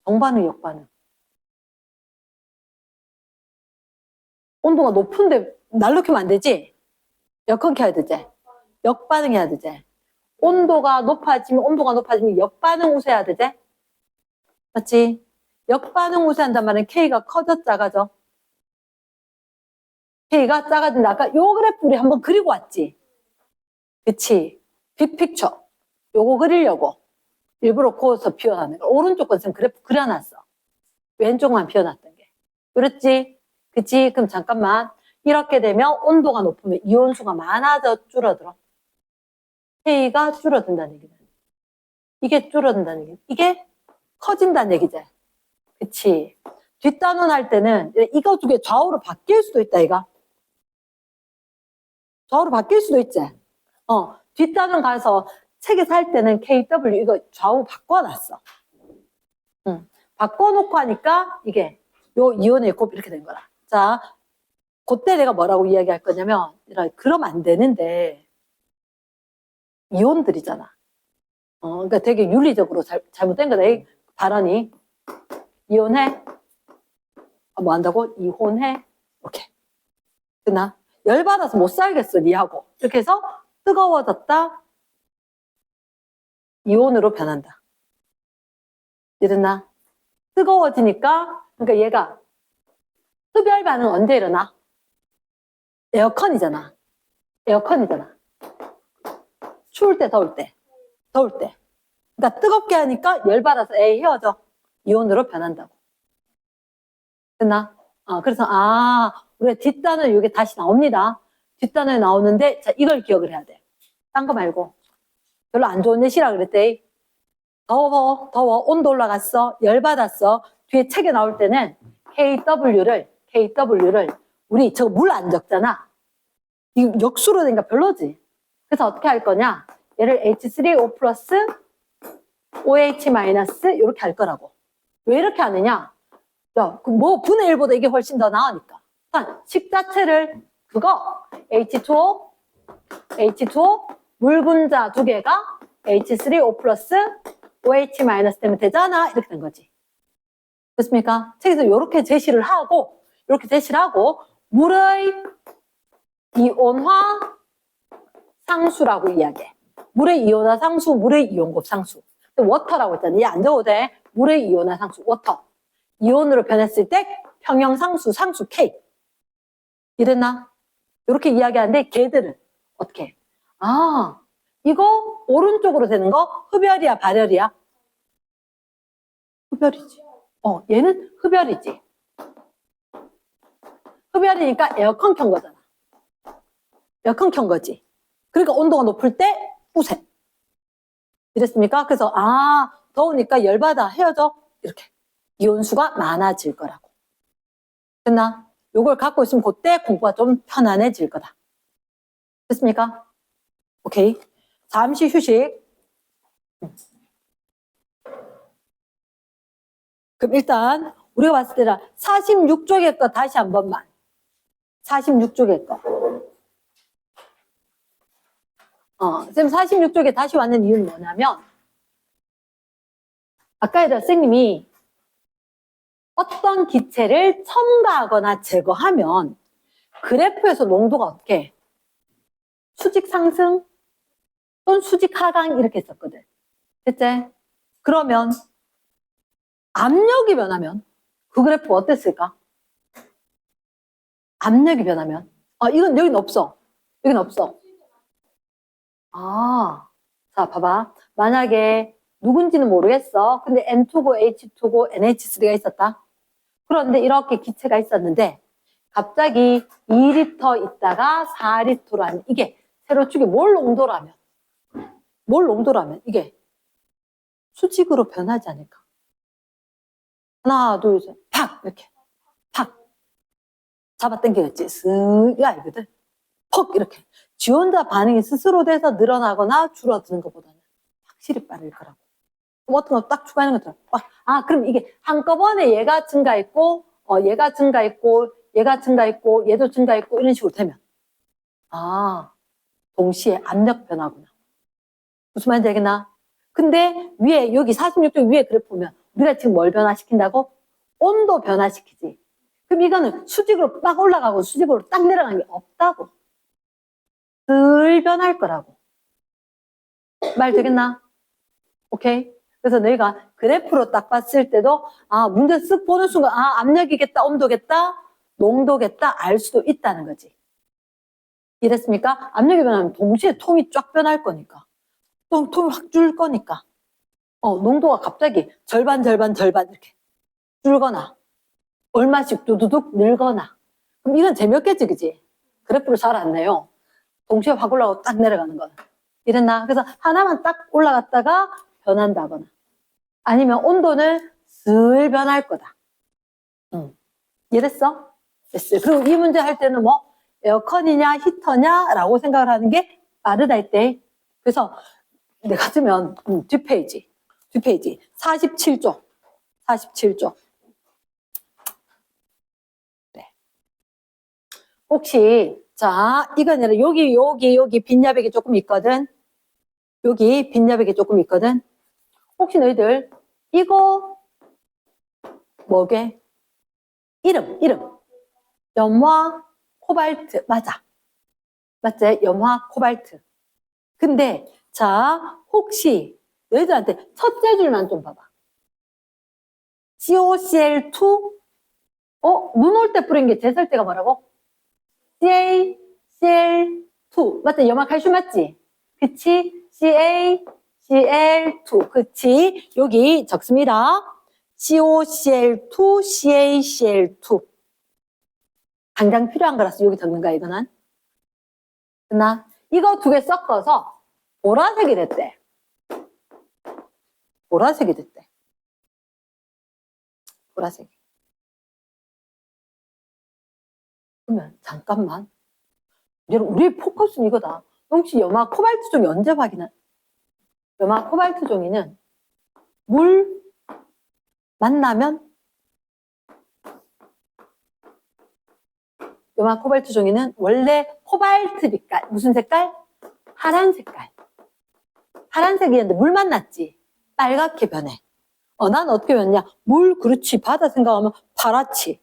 정반응, 역반응. 온도가 높은데 날로 켜면 안 되지? 역컨 켜야 되지? 역반응 해야 되지? 온도가 높아지면 역반응 우세해야 되지? 맞지? 역반응 우세한단 말은 K가 커져 작아져? K가 작아진다. 아까 요 그래프 우리 한번 그리고 왔지? 그치? 빅픽처. 요거 그리려고 일부러 그어서 비워놨는 거. 오른쪽 건 지금 그래프 그려놨어. 왼쪽만 비워놨던 게. 그렇지? 그치? 그럼 잠깐만. 이렇게 되면 온도가 높으면 이온수가 많아져 줄어들어? K가 줄어든다는 얘기는. 이게 줄어든다는 얘기는. 이게 커진다는 얘기지. 그치? 뒷단원 할 때는 이거 두 개 좌우로 바뀔 수도 있다, 이거. 좌우로 바뀔 수도 있지. 뒷단원 가서 책에서 할 때는 KW 이거 좌우 바꿔놨어. 바꿔놓고 하니까 이게 요 이온의 곱 이렇게 된 거라. 자, 그때 내가 뭐라고 이야기할 거냐면 그러면 안 되는데 이온들이잖아. 그러니까 되게 윤리적으로 잘못된 거다. 이 발언이. 이온해? 뭐 한다고? 이혼해? 오케이. 됐나? 열받아서 못 살겠어, 니하고. 이렇게 해서 뜨거워졌다. 이온으로 변한다. 이랬나? 뜨거워지니까, 그러니까 얘가 흡열 반응 언제 일어나? 에어컨이잖아. 추울 때, 더울 때. 그러니까 뜨겁게 하니까 열받아서 헤어져. 이온으로 변한다고. 됐나? 그래서 우리가 뒷단을 이게 다시 나옵니다. 뒷단에 나오는데 자 이걸 기억을 해야 돼. 딴 거 말고. 별로 안 좋은 예시라 그랬대. 더워 온도 올라갔어. 열받았어. 뒤에 책에 나올 때는 KW를 우리 저거 물 안 적잖아. 이거 역수로 되니까 별로지. 그래서 어떻게 할 거냐? 얘를 H3O 플러스 OH 마이너스 이렇게 할 거라고. 왜 이렇게 하느냐? 야, 뭐 분의 1보다 이게 훨씬 더 나으니까. 식 자체를 그거 H2O, H2O 물 분자 두 개가 H3O 플러스 OH 마이너스 되면 되잖아. 이렇게 된 거지. 됐습니까? 책에서 이렇게 제시를 하고 물의 이온화 상수라고 이야기해. 물의 이온화 상수, 물의 이온곱 상수. 워터라고 했잖아. 얘 안 적어도 돼. 물의 이온화 상수, 워터. 이온으로 변했을 때 평형 상수, 상수 K. 이랬나? 이렇게 이야기하는데 걔들은 어떻게 해? 아, 이거 오른쪽으로 되는 거 흡열이야, 발열이야? 흡열이지. 얘는 흡열이지. 흡열이니까 에어컨 켠 거잖아. 에어컨 켠 거지. 그러니까 온도가 높을 때 우세. 이랬습니까? 그래서 더우니까 열받아 헤어져. 이렇게. 이온수가 많아질 거라고. 됐나? 요걸 갖고 있으면 그때 공부가 좀 편안해질 거다. 됐습니까? 오케이. 잠시 휴식. 그럼 일단 우리가 봤을 때는 46쪽의 거 다시 한 번만. 46쪽의 거. 쌤 46쪽에 다시 왔는 이유는 뭐냐면 아까 선생님이 어떤 기체를 첨가하거나 제거하면 그래프에서 농도가 어떻게 해? 수직 상승 또는 수직 하강 이렇게 했었거든. 됐지? 그러면 압력이 변하면 그 그래프 어땠을까? 압력이 변하면 이건 여긴 없어. 여긴 없어. 자 봐봐. 만약에 누군지는 모르겠어. 근데 N2고 H2고 NH3가 있었다. 그런데 이렇게 기체가 있었는데 갑자기 2리터 있다가 4리터로 하면 이게 세로축이 뭘 농도라면 이게 수직으로 변하지 않을까? 하나, 둘, 셋, 팍! 이렇게. 팍! 잡아당기겠지. 쓱, 알거든. 퍽! 이렇게. 지 혼자 반응이 스스로 돼서 늘어나거나 줄어드는 것보다는 확실히 빠를 거라고. 그럼 어떤 거 딱 추가하는 것처럼. 그럼 이게 한꺼번에 얘가 증가했고, 얘가 증가했고, 얘가 증가했고, 얘도 증가했고, 이런 식으로 되면. 동시에 압력 변화구나. 무슨 말인지 알겠나? 근데 위에, 여기 46쪽 위에 그래프 보면 우리가 지금 뭘 변화시킨다고? 온도 변화시키지. 그럼 이거는 수직으로 빡 올라가고 수직으로 딱 내려가는 게 없다고. 늘 변할 거라고. 말 되겠나? 오케이? 그래서 너희가 그래프로 딱 봤을 때도 문제 쓱 보는 순간 압력이겠다, 온도겠다, 농도겠다 알 수도 있다는 거지. 이랬습니까? 압력이 변하면 동시에 톰이 쫙 변할 거니까. 톰이 확 줄 거니까. 농도가 갑자기 절반 이렇게 줄거나 얼마씩 두두둑 늘거나. 그럼 이건 재미없겠지, 그지? 그래프를 잘 안 내요. 동시에 확 올라가고 딱 내려가는 거는. 이랬나? 그래서 하나만 딱 올라갔다가 변한다거나 아니면 온도는 슬 변할 거다. 이랬어? 됐어요. 그리고 이 문제 할 때는 뭐 에어컨이냐 히터냐 라고 생각을 하는 게 빠르다 했대. 그래서 내가 쓰면 뒷페이지 47쪽 네. 혹시 자 이거 아니라 여기 빈야백이 조금 있거든. 여기 빈야백이 조금 있거든. 혹시 너희들 이거 뭐게? 이름 염화 코발트 맞아. 맞지? 염화 코발트. 근데 자 혹시 너희들한테 첫째 줄만 좀 봐봐. COCl2 눈 올 때 뿌린 게 제설 때가 뭐라고? CaCl2 맞지? 염화 칼슘 맞지? 그치? CaCl2 그치? 여기 적습니다. COCl2 CaCl2 당장 필요한 거라서 여기 적는 거야 이거는. 됐나? 이거 두 개 섞어서 보라색이 됐대. 보라색이. 그러면 잠깐만. 여러분 우리의 포커스는 이거다. 혹시 염화 코발트 종이 언제 확인한? 염화 코발트 종이는 물 만나면 요마 코발트 종이는 원래 코발트 빛깔, 무슨 색깔? 파란 색깔. 파란색이었는데 물 만났지? 빨갛게 변해. 난 어떻게 변했냐? 물, 그렇지. 바다 생각하면 파랗지.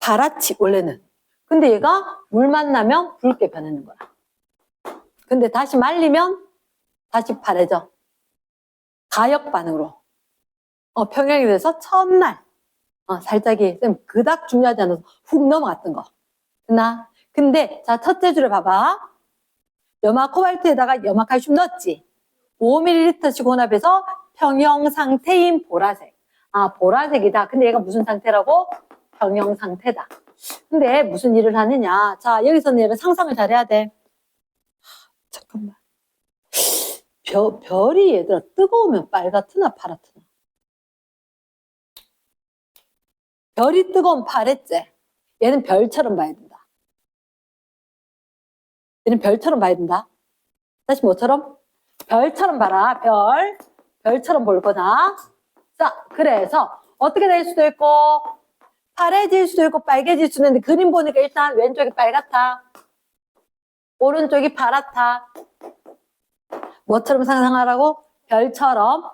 파랗지, 원래는. 근데 얘가 물 만나면 붉게 변하는 거야. 근데 다시 말리면 다시 파래져. 가역 반응으로. 평형이 돼서 첫날. 살짝이, 쌤, 그닥 중요하지 않아서 훅 넘어갔던 거. 근데, 자, 첫째 줄을 봐봐. 염화 코발트에다가 염화 칼슘 넣었지. 5ml씩 혼합해서 평형 상태인 보라색. 보라색이다. 근데 얘가 무슨 상태라고? 평형 상태다. 근데 무슨 일을 하느냐. 자, 여기서는 얘를 상상을 잘해야 돼. 잠깐만. 별이 얘들아 뜨거우면 빨갛으나 파랗으나? 별이 뜨거운 파랬지. 얘는 별처럼 봐야 된다. 얘는 별처럼 봐야 된다. 다시 뭐처럼? 별처럼 봐라. 별처럼 볼 거다. 자, 그래서 어떻게 될 수도 있고 파래질 수도 있고 빨개질 수도 있는데 그림 보니까 일단 왼쪽이 빨갛다. 오른쪽이 파랗다. 뭐처럼 상상하라고? 별처럼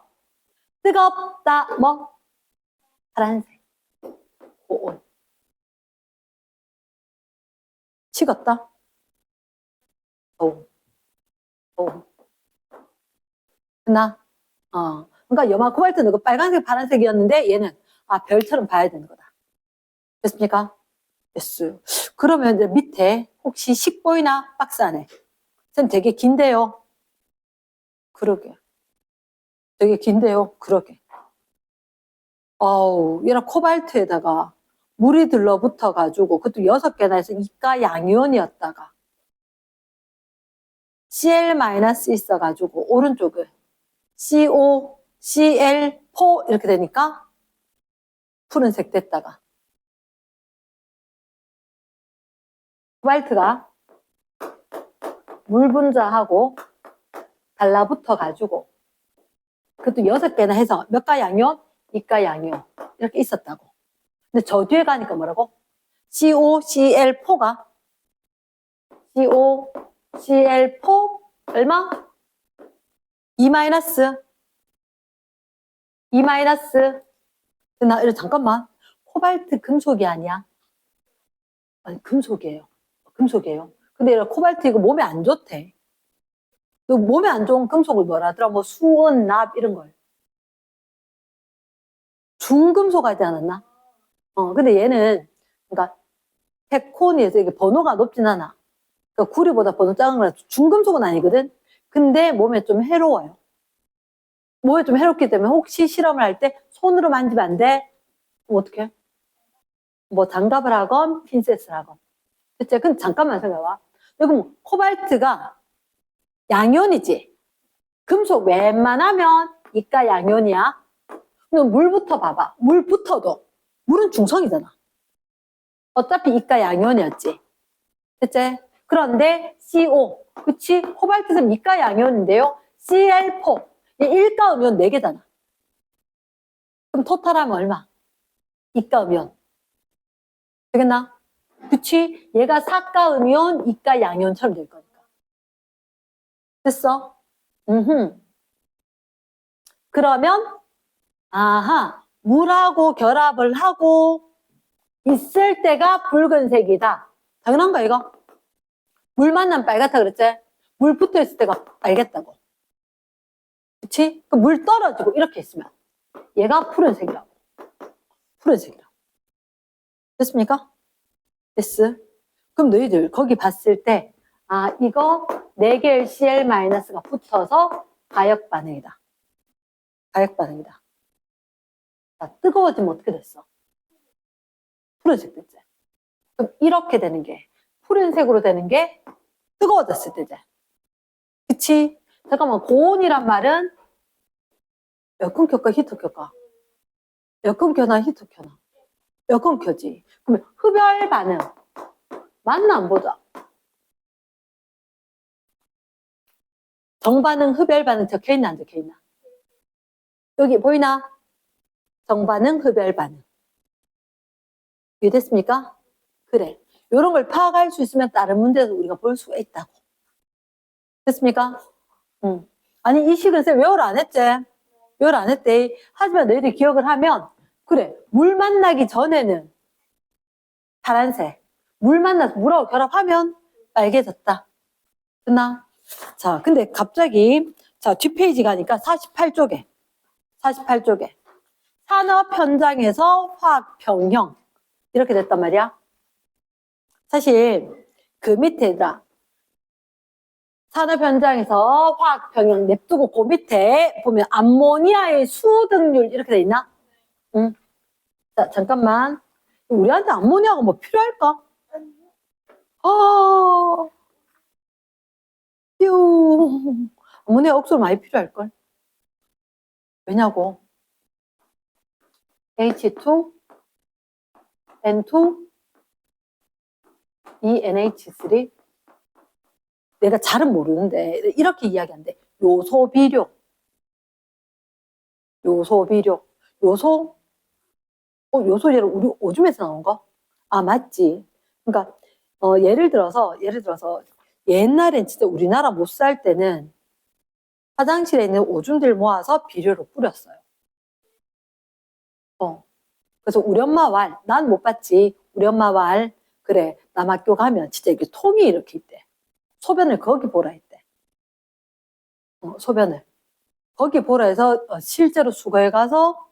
뜨겁다. 뭐? 파란색. 고온. 식었다. 더움. 그러니까 염화 코발트는 그 빨간색, 파란색이었는데 얘는 별처럼 봐야 되는 거다. 됐습니까? 됐어요. 그러면 이제 밑에 혹시 식 보이나? 박스 안에. 쌤 되게 긴데요. 그러게. 되게 긴데요. 그러게. 얘랑 코발트에다가 물이 들러붙어가지고 그것도 6개나 해서 이가 양이온이었다가 Cl- 있어가지고 오른쪽을 CO, Cl4 이렇게 되니까 푸른색 됐다가 코발트가 물 분자하고 달라붙어가지고 그것도 6개나 해서 몇 가 양이온? 2가 양이온 이렇게 있었다고. 근데 저 뒤에 가니까 뭐라고? COCl4가 COCl4 얼마? 2 마이너스. 잠깐만. 코발트 금속이 아니야. 아니, 금속이에요. 근데 이런 코발트 이거 몸에 안 좋대. 몸에 안 좋은 금속을 뭐라 하더라? 뭐 수은, 납 이런 걸. 중금속 하지 않았나? 근데 얘는 그러니까 페코니에서 이게 번호가 높진 않아. 그러니까 구리보다 번호 작은 거라 중금속은 아니거든. 근데 몸에 좀 해로워요. 몸에 좀 해롭기 때문에 혹시 실험을 할 때 손으로 만지면 안 돼? 그럼 어떡해? 뭐 장갑을 하건 핀셋을 하건. 그치? 근데 잠깐만 생각해봐. 그럼 코발트가 양이온이지? 금속 웬만하면 이가 양이온이야. 그럼 물부터 봐봐. 물부터도. 물은 중성이잖아. 어차피 이가 양이온이었지. 그치? 그런데 CO. 그치? 코발트는 이가 양이온인데요. Cl4. 1가 음이온 4개잖아. 그럼 토탈하면 얼마? 이가 음이온. 되겠나? 그치? 얘가 4가 음이온, 2가 양이온처럼 될 거니까. 됐어? 그러면 물하고 결합을 하고 있을 때가 붉은색이다. 당연한 거 이거? 물 만나면 빨갛다 그랬지? 물 붙어 있을 때가 빨겠다고. 그치? 물 떨어지고 이렇게 있으면 얘가 푸른색이라고. 됐습니까? 됐어. 그럼 너희들 거기 봤을 때 이거 4개의 Cl-가 붙어서 가역 반응이다. 자, 뜨거워지면 어떻게 됐어? 푸른색 됐지. 그럼 이렇게 되는 게 푸른색으로 되는 게 뜨거워졌을 때지. 그치? 잠깐만, 고온이란 말은 에어컨 켤까 히터 켤까? 에어컨 켜나 히터 켜나? 에어컨 켜지. 그러면 흡열 반응 맞나 안 보자. 정반응 흡열 반응 적혀있나 안 적혀있나? 여기 보이나? 정반응, 흡열 반응. 이해됐습니까? 그래. 이런 걸 파악할 수 있으면 다른 문제도 우리가 볼 수가 있다고. 됐습니까? 응. 아니, 이 식은 쌤 외워를 안 했지? 외워를 안 했대. 하지만 너희들이 기억을 하면, 그래. 물 만나기 전에는 파란색. 물 만나서 물하고 결합하면 빨개졌다. 됐나? 자, 근데 갑자기, 자, 뒷페이지 가니까 48쪽에. 48쪽에. 산업 현장에서 화학 병형. 이렇게 됐단 말이야. 사실, 그 밑에다. 산업 현장에서 화학 병형 냅두고 그 밑에 보면 암모니아의 수등률 이렇게 돼 있나? 응. 자, 잠깐만. 우리한테 암모니아가 뭐 필요할까? 아, 뾰. 암모니아 억수로 많이 필요할걸? 왜냐고? H2, N2, ENH3. 내가 잘은 모르는데 이렇게 이야기한대. 요소 비료. 요소 비료. 요소? 요소 예를 우리 오줌에서 나온 거? 아, 맞지. 그러니까 예를 들어서 옛날엔 진짜 우리나라 못 살 때는 화장실에 있는 오줌들 모아서 비료로 뿌렸어요. 그래서 우리 엄마 왈, 난 못 봤지. 우리 엄마 왈, 그래, 남학교 가면 진짜 이렇게 통이 이렇게 있대. 소변을 거기 보라 했대. 소변을. 거기 보라 해서 실제로 수거해 가서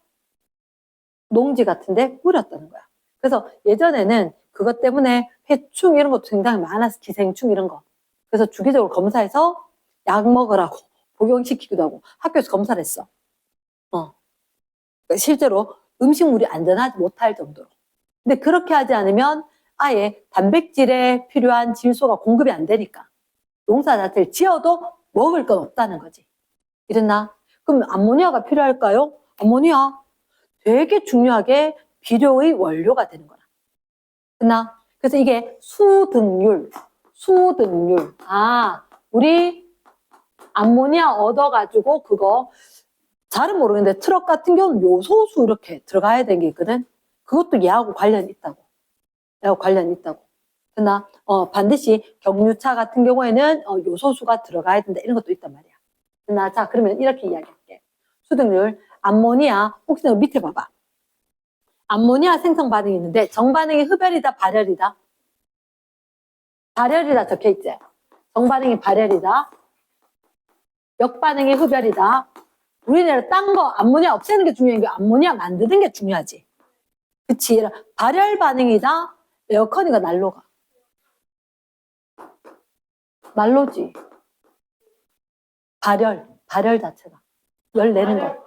농지 같은데 뿌렸다는 거야. 그래서 예전에는 그것 때문에 회충 이런 것도 굉장히 많았어. 기생충 이런 거. 그래서 주기적으로 검사해서 약 먹으라고 복용시키기도 하고 학교에서 검사를 했어. 그러니까 실제로 음식물이 안전하지 못할 정도로. 근데 그렇게 하지 않으면 아예 단백질에 필요한 질소가 공급이 안 되니까 농사 자체를 지어도 먹을 건 없다는 거지. 이랬나? 그럼 암모니아가 필요할까요? 암모니아 되게 중요하게 비료의 원료가 되는 거라. 됐나? 그래서 이게 수등률. 아, 우리 암모니아 얻어가지고 그거 잘은 모르겠는데 트럭 같은 경우는 요소수 이렇게 들어가야 되는 게 있거든. 그것도 얘하고 관련이 있다고. 얘하고 관련이 있다고. 됐나? 반드시 경유차 같은 경우에는 요소수가 들어가야 된다. 이런 것도 있단 말이야. 됐나? 자, 그러면 이렇게 이야기할게. 수등률, 암모니아, 혹시 너 밑에 봐봐. 암모니아 생성 반응이 있는데 정반응이 흡열이다, 발열이다? 발열이다 적혀있지? 정반응이 발열이다. 역반응이 흡열이다. 우리는 딴 거 암모니아 없애는 게 중요한 게 암모니아 만드는 게 중요하지. 그치? 발열 반응이다. 에어컨이가 난로가. 난로지. 발열 자체가. 열 내는 거.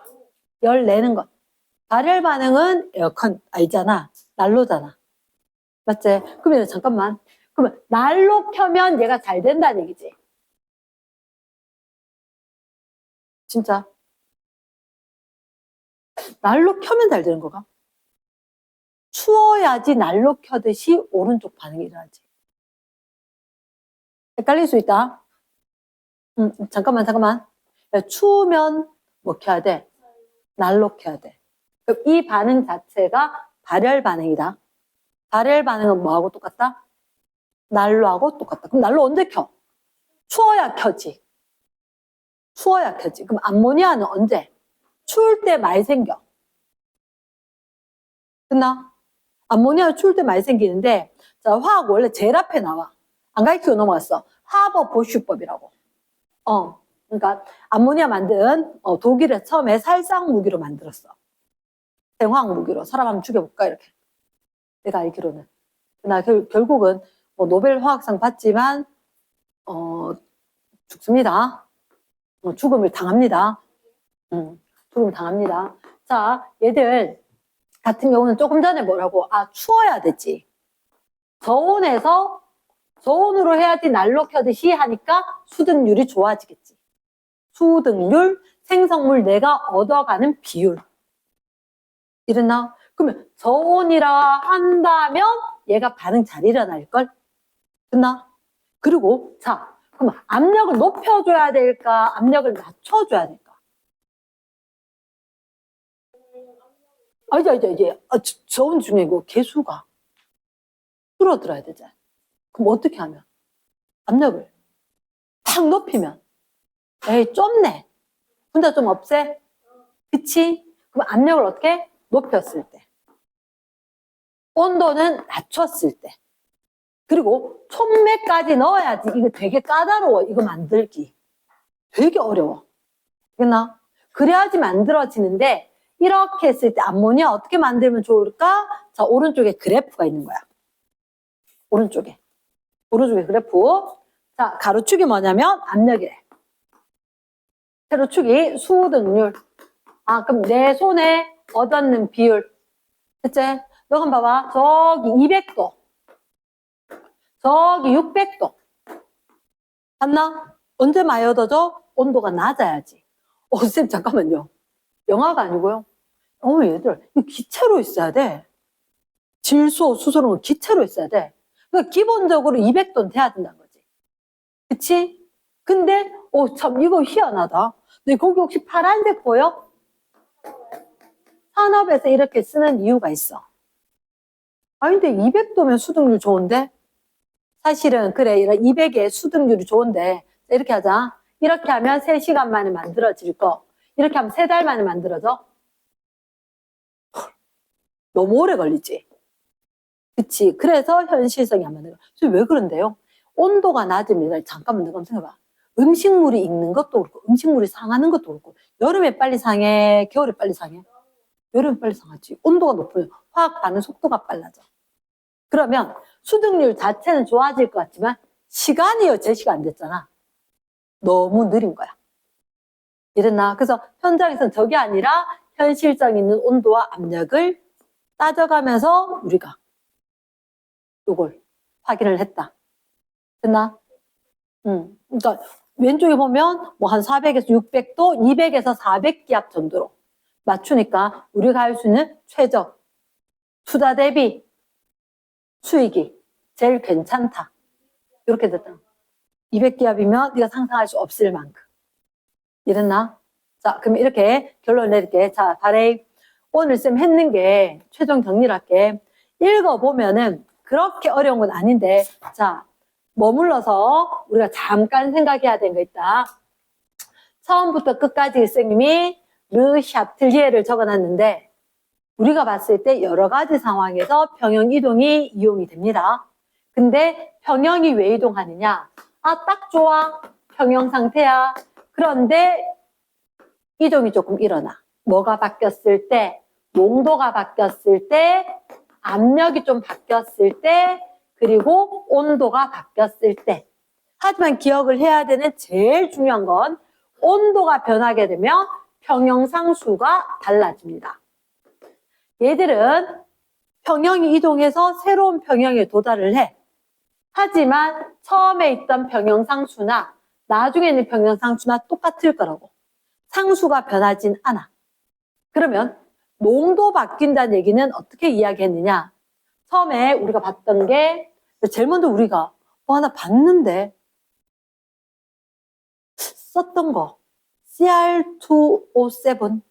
열 내는 거. 발열 반응은 에어컨 아니잖아. 난로잖아. 맞지? 그러면 잠깐만. 그러면 난로 켜면 얘가 잘 된다는 얘기지. 진짜. 난로 켜면 잘 되는 거가? 추워야지 난로 켜듯이 오른쪽 반응이 일어나지. 헷갈릴 수 있다. 잠깐만. 야, 추우면 뭐 켜야 돼? 난로 켜야 돼. 그럼 이 반응 자체가 발열 반응이다. 발열 반응은 뭐하고 똑같다? 난로하고 똑같다. 그럼 난로 언제 켜? 추워야 켜지. 그럼 암모니아는 언제? 추울 때 많이 생겨. 끝나? 암모니아 추울 때 많이 생기는데, 자, 화학 원래 제일 앞에 나와. 안 가르치고 넘어갔어. 하버 보슈법이라고. 그러니까 암모니아 만든 독일에 처음에 살상 무기로 만들었어. 생화학 무기로 사람 한번 죽여볼까 이렇게. 내가 알기로는. 나 결국은 뭐 노벨 화학상 받지만 죽습니다. 죽음을 당합니다. 죽음을 당합니다. 자, 얘들 같은 경우는 조금 전에 뭐라고? 아, 추워야 되지. 저온으로 해야지 난로 켜듯이 하니까 수등률이 좋아지겠지. 수등률, 생성물 내가 얻어가는 비율. 이랬나? 그러면 저온이라 한다면 얘가 반응 잘 일어날걸? 됐나? 그리고 자, 그럼 압력을 높여줘야 될까? 압력을 낮춰줘야 될까? 이제 저온 중에 그 개수가 줄어들어야 되지. 그럼 어떻게 하면? 압력을 탁 높이면 에이 좁네. 혼자 좀 없애? 그치? 그럼 압력을 어떻게? 높였을 때. 온도는 낮췄을 때. 그리고 촉매까지 넣어야지. 이거 되게 까다로워. 이거 만들기. 되게 어려워. 알겠나? 그래야지 만들어지는데 이렇게 했을 때 암모니아 어떻게 만들면 좋을까? 자, 오른쪽에 그래프가 있는 거야. 오른쪽에 그래프. 자, 가로축이 뭐냐면 압력이래. 세로축이 수등률. 아, 그럼 내 손에 얻었는 비율. 됐지? 너 한번 봐봐. 저기 200도. 저기 600도. 봤나? 언제 많이 얻어져? 온도가 낮아야지. 선생님, 잠깐만요. 영화가 아니고요. 얘들, 이거 기체로 있어야 돼. 질소, 수소는 기체로 있어야 돼. 그러니까 기본적으로 200도는 돼야 된다는 거지. 그치? 근데, 참, 이거 희한하다. 근데 거기 혹시 파란색 보여? 산업에서 이렇게 쓰는 이유가 있어. 근데 200도면 수등률 좋은데? 사실은, 그래, 이런 200의 수등률이 좋은데, 이렇게 하자. 이렇게 하면 3시간 만에 만들어질 거. 이렇게 하면 3달 만에 만들어져? 너무 오래 걸리지. 그치. 그래서 현실성이 안 맞는 거야. 왜 그런데요? 온도가 낮으면, 잠깐만, 내가 생각해봐. 음식물이 익는 것도 그렇고, 음식물이 상하는 것도 그렇고, 여름에 빨리 상해, 겨울에 빨리 상해? 여름에 빨리 상하지. 온도가 높으면 화학 반응 속도가 빨라져. 그러면 수등률 자체는 좋아질 것 같지만, 시간이 제시가 안 됐잖아. 너무 느린 거야. 이랬나? 그래서 현장에서는 저게 아니라 현실성 있는 온도와 압력을 따져가면서 우리가 이걸 확인을 했다. 됐나? 그러니까 왼쪽에 보면 뭐 한 400에서 600도, 200에서 400기압 정도로 맞추니까 우리가 할 수 있는 최적 투자 대비 수익이 제일 괜찮다. 이렇게 됐다. 200기압이면 네가 상상할 수 없을 만큼. 이랬나? 자, 그럼 이렇게 결론 내릴게. 자, 바레이. 오늘 쌤 했는 게 최종 정리를 할게. 읽어보면은 그렇게 어려운 건 아닌데, 자, 머물러서 우리가 잠깐 생각해야 되는 거 있다. 처음부터 끝까지 선생님이 르 샤틀리에를 적어놨는데, 우리가 봤을 때 여러 가지 상황에서 평형 이동이 이용이 됩니다. 근데 평형이 왜 이동하느냐? 딱 좋아. 평형 상태야. 그런데 이동이 조금 일어나. 뭐가 바뀌었을 때, 농도가 바뀌었을 때, 압력이 좀 바뀌었을 때, 그리고 온도가 바뀌었을 때. 하지만 기억을 해야 되는 제일 중요한 건 온도가 변하게 되면 평형상수가 달라집니다. 얘들은 평형이 이동해서 새로운 평형에 도달을 해. 하지만 처음에 있던 평형상수나 나중에 있는 평형상수나 똑같을 거라고. 상수가 변하진 않아. 그러면 농도 바뀐다는 얘기는 어떻게 이야기했느냐? 처음에 우리가 봤던 게 제일 먼저 우리가 하나 봤는데 썼던 거 CR2O7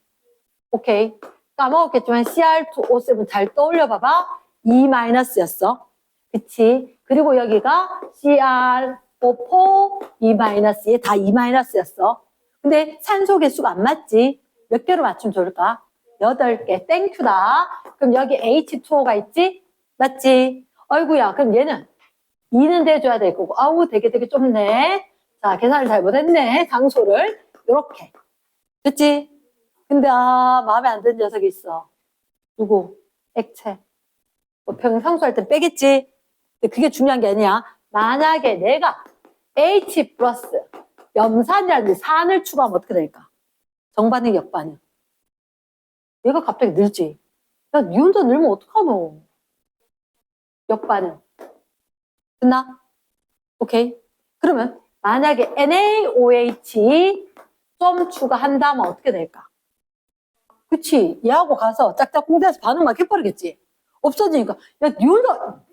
오케이 까먹었겠지만 CR2O7 잘 떠올려 봐봐. E-였어. 그치? 그리고 여기가 CrO4 E- 얘 다 E-였어. 근데 산소 개수가 안 맞지? 몇 개로 맞추면 좋을까? 8개. 땡큐다. 그럼 여기 H2O가 있지? 맞지? 아이고야. 그럼 얘는 2는 돼줘야 될 거고. 아우, 되게 좁네. 자, 계산을 잘못했네. 장소를. 요렇게. 됐지? 근데, 마음에 안 드는 녀석이 있어. 누구? 액체. 뭐 평상수할 땐 빼겠지? 근데 그게 중요한 게 아니야. 만약에 내가 H 플러스 염산이라든지 산을 추가하면 어떻게 될까? 정반응, 역반응. 얘가 갑자기 늘지. 야, 니 혼자 늘면 어떡하노? 역반응. 됐나? 오케이. 그러면 만약에 NaOH 좀 추가한다면 어떻게 될까? 그치? 얘하고 가서 짝짝 꿍대서 반응 막 해버리겠지? 없어지니까. 야, 니 혼자,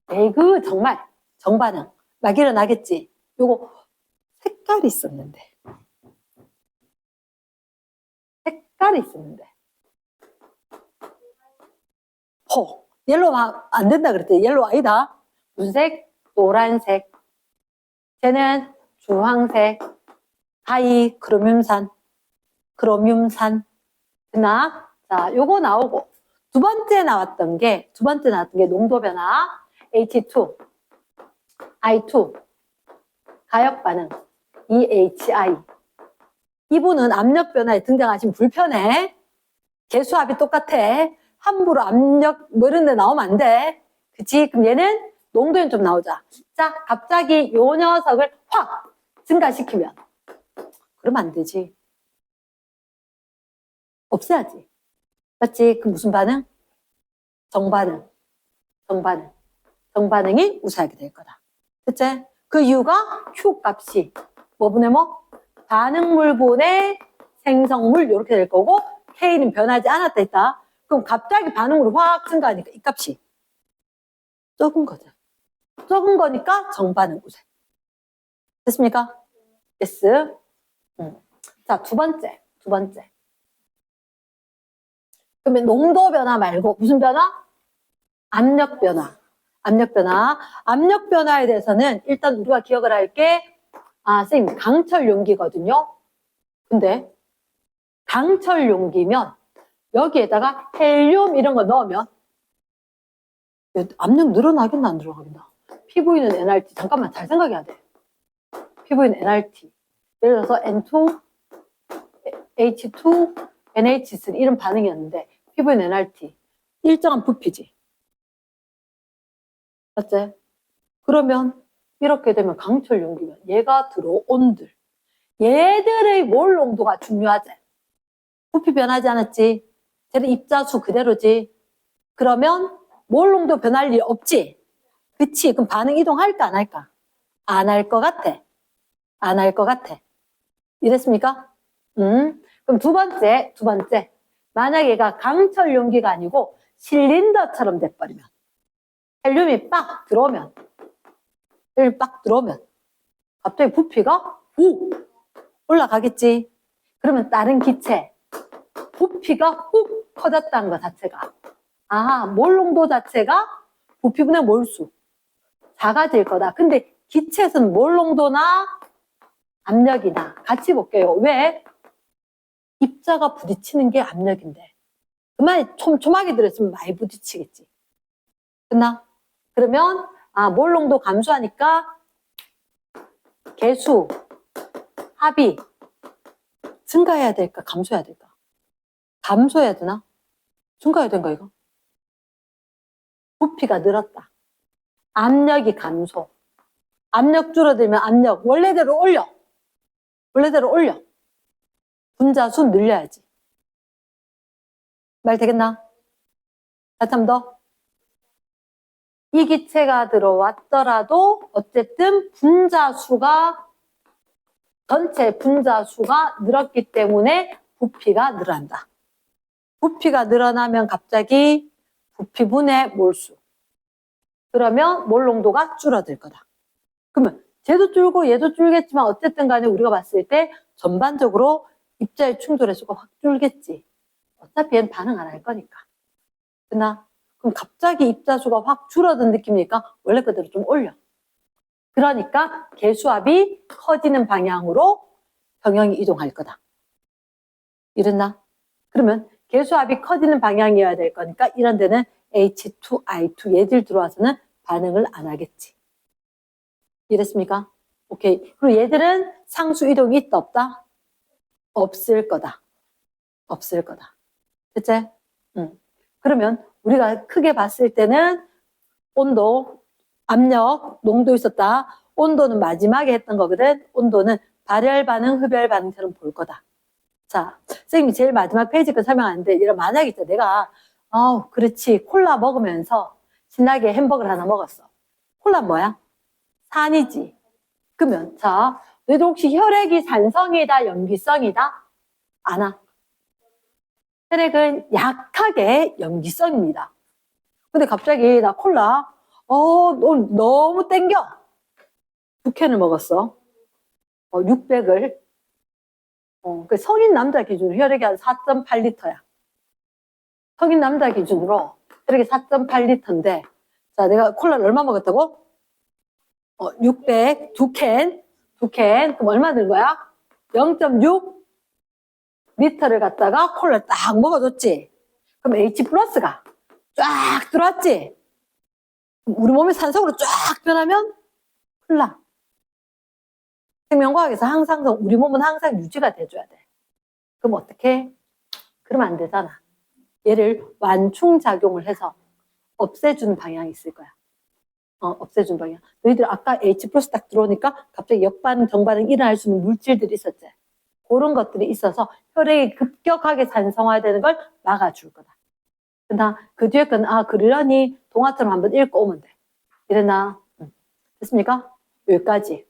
에그, 정말, 정반응. 막 일어나겠지? 요거, 색깔이 있었는데. 색깔이 있었는데. 옐로우 안 된다 그랬더니 옐로우 아니다. 무슨 색? 노란색. 쟤는 주황색. 다이 크로뮴산. 됐나? 자, 요거 나오고 두 번째 나왔던 게 농도 변화 H2, I2, 가역 반응 EHI. 이분은 압력 변화에 등장하시면 불편해. 개수합이 똑같아. 함부로 압력 뭐 이런 데 나오면 안 돼. 그치? 그럼 얘는 농도는 좀 나오자. 자, 갑자기 요 녀석을 확 증가시키면 그러면 안 되지. 없애야지. 맞지? 그 무슨 반응? 정반응. 정반응이 우수하게 될 거다. 됐지? 그 이유가 Q 값이 뭐분의 뭐? 반응물분의 생성물 이렇게 될 거고 K는 변하지 않았다 했다. 그럼 갑자기 반응으로 확 증가하니까 이 값이 적은 거죠. 적은 거니까 정반응 우세. 됐습니까? yes. 자, 두 번째. 그러면 농도 변화 말고 무슨 변화? 압력 변화. 압력 변화에 대해서는 일단 우리가 기억을 할게. 선생님, 강철 용기거든요. 근데 강철 용기면 여기에다가 헬륨 이런 거 넣으면 압력 늘어나겠나 안 늘어나겠나? PV는 NRT. 잠깐만 잘 생각해야 돼. PV는 NRT. 예를 들어서 N2, H2, NH3 이런 반응이었는데 PV는 NRT. 일정한 부피지. 맞지? 그러면 이렇게 되면 강철 용기면 얘가 들어온들. 얘들의 몰 농도가 중요하지. 부피 변하지 않았지. 쟤는 입자수 그대로지. 그러면 몰 농도 변할 일 없지. 그치? 그럼 반응 이동할까 안 할까? 안 할 것 같아. 이랬습니까? 그럼 두 번째. 만약 얘가 강철 용기가 아니고 실린더처럼 돼버리면 헬륨이 빡 들어오면 갑자기 부피가 올라가겠지. 그러면 다른 기체 부피가 훅 커졌다는 것 자체가 몰 농도 자체가 부피분의 몰수 작아질 거다. 근데 기체에서는 몰 농도나 압력이나 같이 볼게요. 왜? 입자가 부딪히는 게 압력인데 그 말이 촘촘하게 들었으면 많이 부딪히겠지. 끝나? 그러면 몰 농도 감소하니까 개수, 합이 증가해야 될까? 감소해야 될까? 감소해야 되나? 증가해야 된가 이거? 부피가 늘었다. 압력이 감소. 압력 줄어들면 압력 원래대로 올려. 분자수 늘려야지. 말 되겠나? 다시 한 번 더. 이 기체가 들어왔더라도 어쨌든 전체 분자수가 늘었기 때문에 부피가 늘어난다. 부피가 늘어나면 갑자기 부피분의 몰수. 그러면 몰 농도가 줄어들 거다. 그러면 쟤도 줄고 얘도 줄겠지만 어쨌든 간에 우리가 봤을 때 전반적으로 입자의 충돌의 수가 확 줄겠지. 어차피 얘는 반응 안 할 거니까. 그나? 그럼 갑자기 입자수가 확 줄어든 느낌이니까 원래 그대로 좀 올려. 그러니까 개수합이 커지는 방향으로 경영이 이동할 거다. 이랬나? 그러면 개수합이 커지는 방향이어야 될 거니까 이런 데는 H2, I2 얘들 들어와서는 반응을 안 하겠지. 이랬습니까? 오케이. 그리고 얘들은 상수 이동이 있다 없다? 없을 거다. 됐지? 그러면 우리가 크게 봤을 때는 온도, 압력, 농도 있었다. 온도는 마지막에 했던 거거든. 온도는 발열 반응, 흡열 반응처럼 볼 거다. 자, 선생님이 제일 마지막 페이지 거 설명하는데 이런 만약에 있죠. 내가 그렇지. 콜라 먹으면서 신나게 햄버거를 하나 먹었어. 콜라 뭐야? 산이지. 그러면 자, 너희들 혹시 혈액이 산성이다, 염기성이다? 아나? 혈액은 약하게 염기성입니다. 근데 갑자기 나 콜라 너무 땡겨. 2캔을 먹었어. 600을. 그 성인 남자 기준으로 혈액이 한 4.8리터야. 성인 남자 기준으로 체력이 4.8리터인데, 자, 내가 콜라를 얼마 먹었다고? 600, 두 캔. 그럼 얼마 든 거야? 0.6 리터를 갖다가 콜라를 딱 먹어줬지. 그럼 H 플러스가 쫙 들어왔지. 우리 몸이 산소로 쫙 변하면 큰일 나. 생명과학에서 항상 우리 몸은 항상 유지가 돼줘야 돼. 그럼 어떻게? 그러면 안 되잖아. 얘를 완충작용을 해서 없애주는 방향이 있을 거야. 없애주는 방향. 너희들 아까 H 플러스 딱 들어오니까 갑자기 역반응, 정반응 일어날 수 있는 물질들이 있었지. 그런 것들이 있어서 혈액이 급격하게 산성화되는 걸 막아줄 거다. 그 뒤에 건, 그러려니 동화처럼 한번 읽고 오면 돼. 이랬나? 됐습니까? 여기까지.